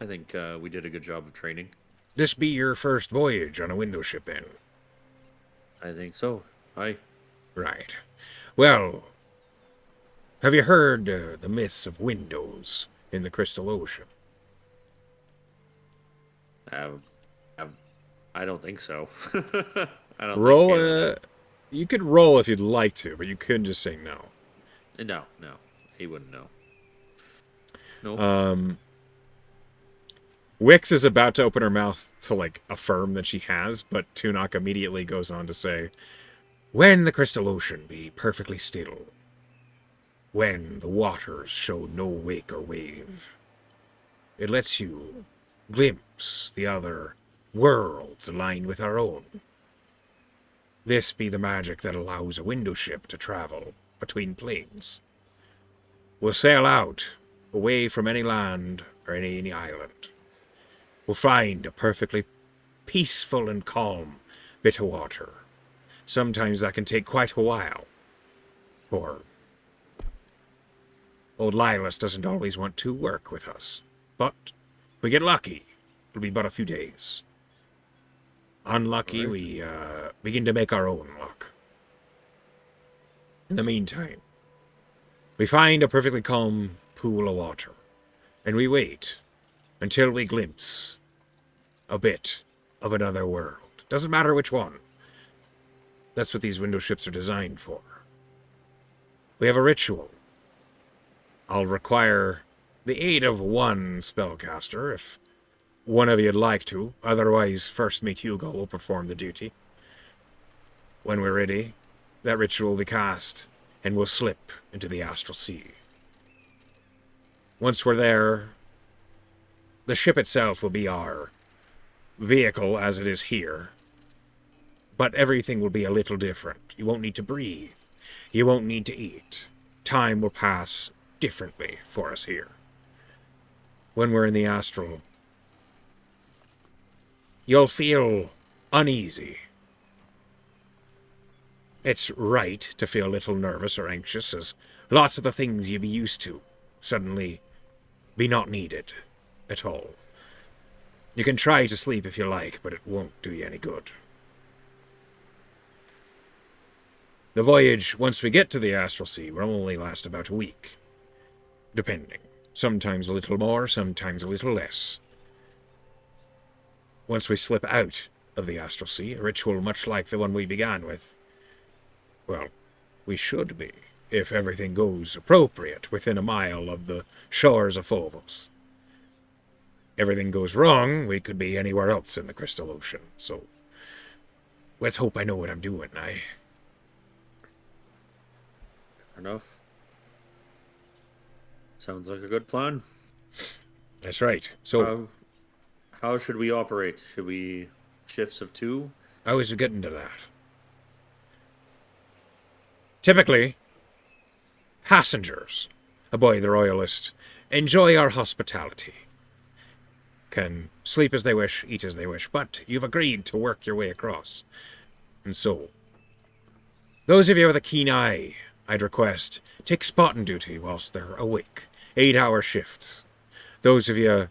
I think we did a good job of training. This be your first voyage on a window ship, then? I think so. I Right. Well, have you heard the myths of windows in the Crystal Ocean? have, have I don't think so. I don't think Roll Kaelan a... You could roll if you'd like to, but you couldn't just say no. No, he wouldn't know. Nope. Wix is about to open her mouth to, like, affirm that she has, but Tunok immediately goes on to say, when the Crystal Ocean be perfectly still, when the waters show no wake or wave, it lets you glimpse the other worlds aligned with our own. This be the magic that allows a window ship to travel between planes. We'll sail out, away from any land or any island. We'll find a perfectly peaceful and calm bit of water. Sometimes that can take quite a while, for old Lilas doesn't always want to work with us. But if we get lucky, it'll be but a few days. Unlucky, Right. we begin to make our own luck. In the meantime, we find a perfectly calm pool of water, and we wait until we glimpse a bit of another world. Doesn't matter which one. That's what these window ships are designed for. We have a ritual. I'll require the aid of one spellcaster, if one of you'd like to. Otherwise, First Mate Hugo will perform the duty. When we're ready, that ritual will be cast, and we'll slip into the astral sea. Once we're there, the ship itself will be our vehicle as it is here. But everything will be a little different. You won't need to breathe. You won't need to eat. Time will pass differently for us here. When we're in the astral, you'll feel uneasy. It's right to feel a little nervous or anxious, as lots of the things you be used to suddenly be not needed at all. You can try to sleep if you like, but it won't do you any good. The voyage, once we get to the astral sea, will only last about a week. Depending. Sometimes a little more, sometimes a little less. Once we slip out of the astral sea, a ritual much like the one we began with, well, we should be, if everything goes appropriate within a mile of the shores of Phobos. Everything goes wrong, we could be anywhere else in the Crystal Ocean, so let's hope I know what I'm doing, Fair enough. Sounds like a good plan. That's right. So, How should we operate? Should we shifts of two? I was getting to that. Typically, passengers aboard the Royalist enjoy our hospitality. can sleep as they wish, eat as they wish, but you've agreed to work your way across. And so, those of you with a keen eye, I'd request, take spotting duty whilst they're awake. 8-hour shifts. Those of you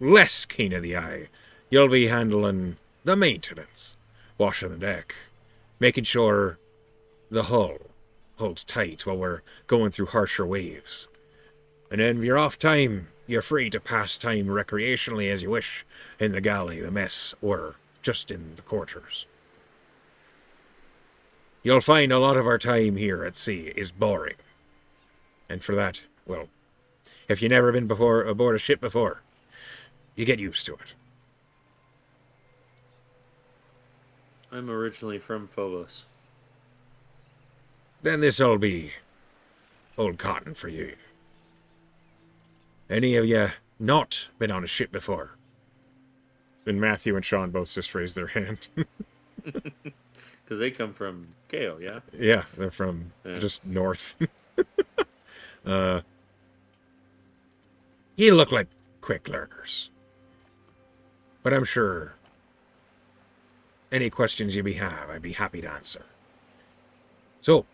less keen of the eye, you'll be handling the maintenance, washing the deck, making sure the hull holds tight while we're going through harsher waves. And then your off time, you're free to pass time recreationally as you wish, in the galley, the mess, or just in the quarters. You'll find a lot of our time here at sea is boring. And for that, well, if you've never been before aboard a ship before, you get used to it. I'm originally from Phobos. Then this'll be old cotton for you. Any of you not been on a ship before? And Matthew and Sean both just raised their hand. Because they come from KO, yeah? Yeah, they're from just north. You look like quick learners. But I'm sure any questions you may have, I'd be happy to answer. So,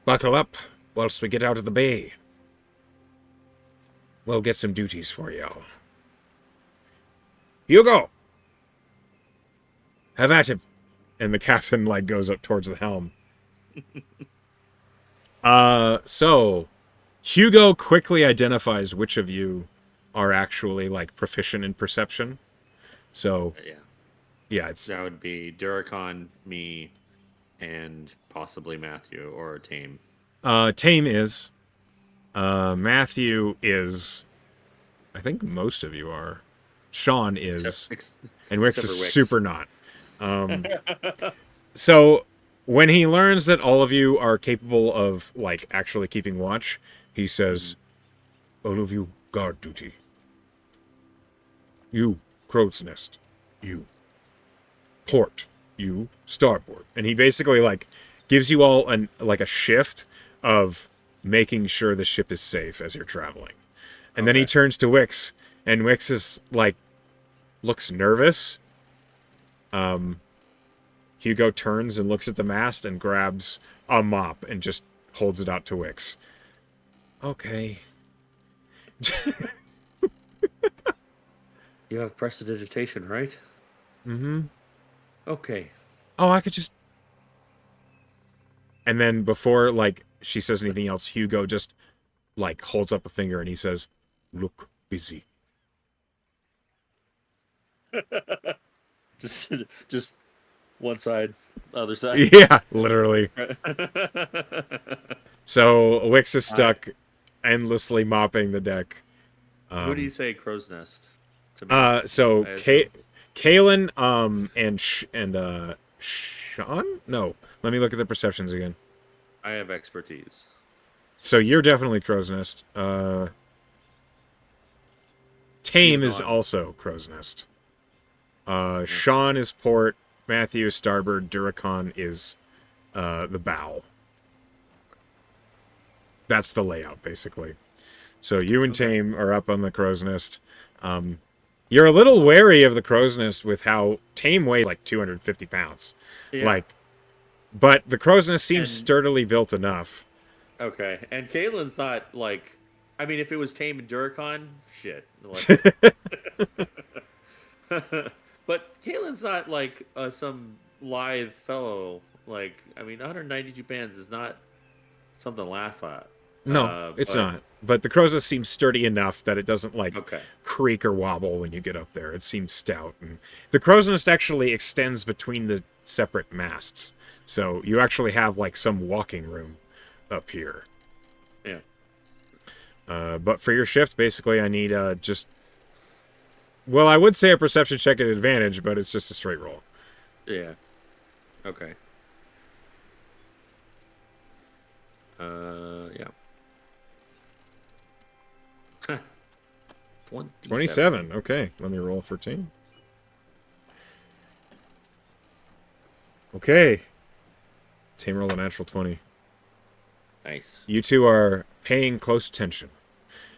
buckle up whilst we get out of the bay. We'll get some duties for y'all. Hugo! Have at him. And the captain, goes up towards the helm. So, Hugo quickly identifies which of you are actually, proficient in perception. So, yeah, it's... That would be Duracon, me, and possibly Matthew, or Tame. Tame is. Matthew is... I think most of you are. Sean is. And Wix is super not. So, when he learns that all of you are capable of, actually keeping watch, he says, all of you, guard duty. You, crow's nest. You, port. You, starboard. And he basically, gives you all a shift of making sure the ship is safe as you're traveling. And then he turns to Wix, and Wix is, looks nervous. Hugo turns and looks at the mast and grabs a mop and just holds it out to Wix. Okay. You have prestidigitation, right? Mm-hmm. Okay. Oh, I could just... And then before, she says anything else, Hugo just, holds up a finger and he says, look busy. just one side, other side. Yeah, literally. So Wix is stuck endlessly mopping the deck. Who do you say crow's nest to me? So Kaelan and Sean? No, let me look at the perceptions again. I have expertise. So you're definitely crow's nest. Tame is also crow's nest. Sean is port. Matthew is starboard. Duracon is the bow. That's the layout, basically. So you and Tame are up on the crow's nest. You're a little wary of the crow's nest with how Tame weighs 250 pounds. Yeah. But the crow's nest seems sturdily built enough. Okay. And Kaelan's not I mean, if it was Tame and Duracon, shit. But Kaelan's not some lithe fellow. I mean, 192 pounds is not something to laugh at. No, it's not. But the crow's nest seems sturdy enough that it doesn't creak or wobble when you get up there. It seems stout. And the crow's nest actually extends between the separate masts. So you actually have some walking room up here. Yeah. But for your shift, basically I need just... Well, I would say a perception check at advantage, but it's just a straight roll. Yeah. Okay. Yeah. 27. Okay, let me roll for team. Okay. Team rolled a natural 20. Nice. You two are paying close attention.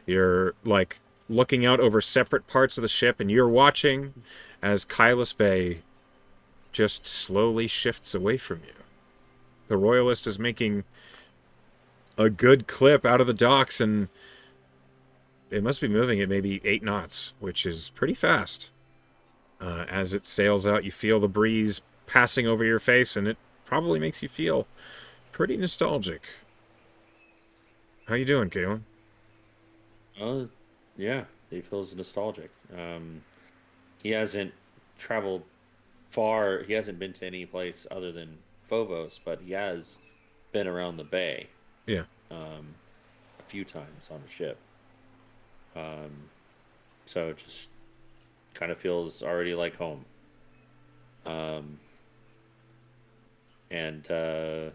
You're looking out over separate parts of the ship, and you're watching as Kylus Bay just slowly shifts away from you. The Royalist is making a good clip out of the docks, and it must be moving at maybe 8 knots, which is pretty fast. As it sails out, you feel the breeze passing over your face, and it probably makes you feel pretty nostalgic. How you doing, Kaelan? Yeah, he feels nostalgic. He hasn't traveled far. He hasn't been to any place other than Phobos, but he has been around the bay. Yeah. A few times on a ship. So it just kind of feels already like home. And I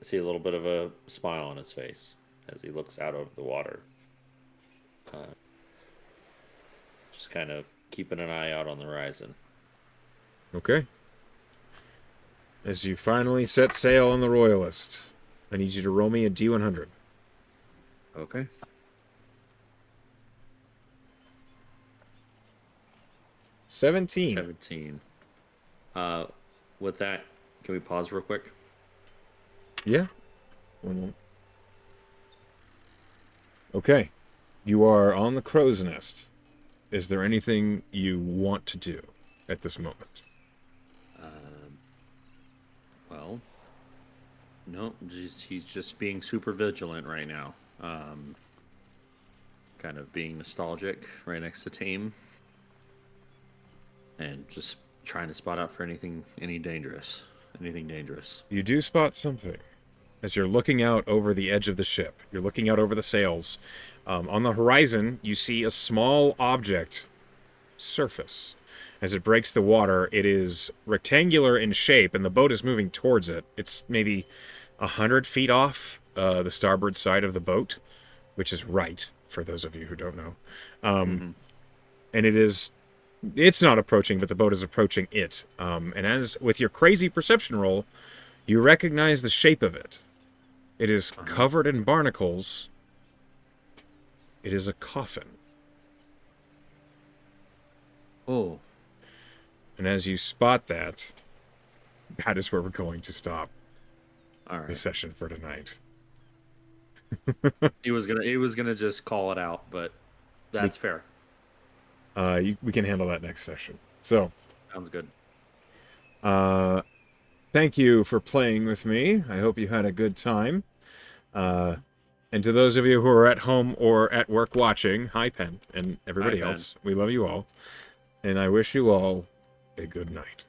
see a little bit of a smile on his face as he looks out over the water. Just kind of keeping an eye out on the horizon. Okay. As you finally set sail on the Royalist, I need you to roll me a D100. Okay. 17. 17. With that, can we pause real quick? Yeah. 1 moment. Okay. You are on the crow's nest. Is there anything you want to do at this moment? Well, no, he's just being super vigilant right now. Kind of being nostalgic right next to Tame. And just trying to spot out for anything dangerous. You do spot something. As you're looking out over the edge of the ship, you're looking out over the sails. On the horizon, you see a small object surface. As it breaks the water, it is rectangular in shape, and the boat is moving towards it. It's maybe 100 feet off the starboard side of the boat, which is right, for those of you who don't know. And it's not approaching, but the boat is approaching it. And as with your crazy perception roll, you recognize the shape of it. It is covered in barnacles. It is a coffin. Oh. And as you spot that, that is where we're going to stop the session for tonight. He was gonna just call it out, but that's fair. We can handle that next session. So, sounds good. Thank you for playing with me. I hope you had a good time. And to those of you who are at home or at work watching, hi Penn and everybody else, we love you all. And I wish you all a good night.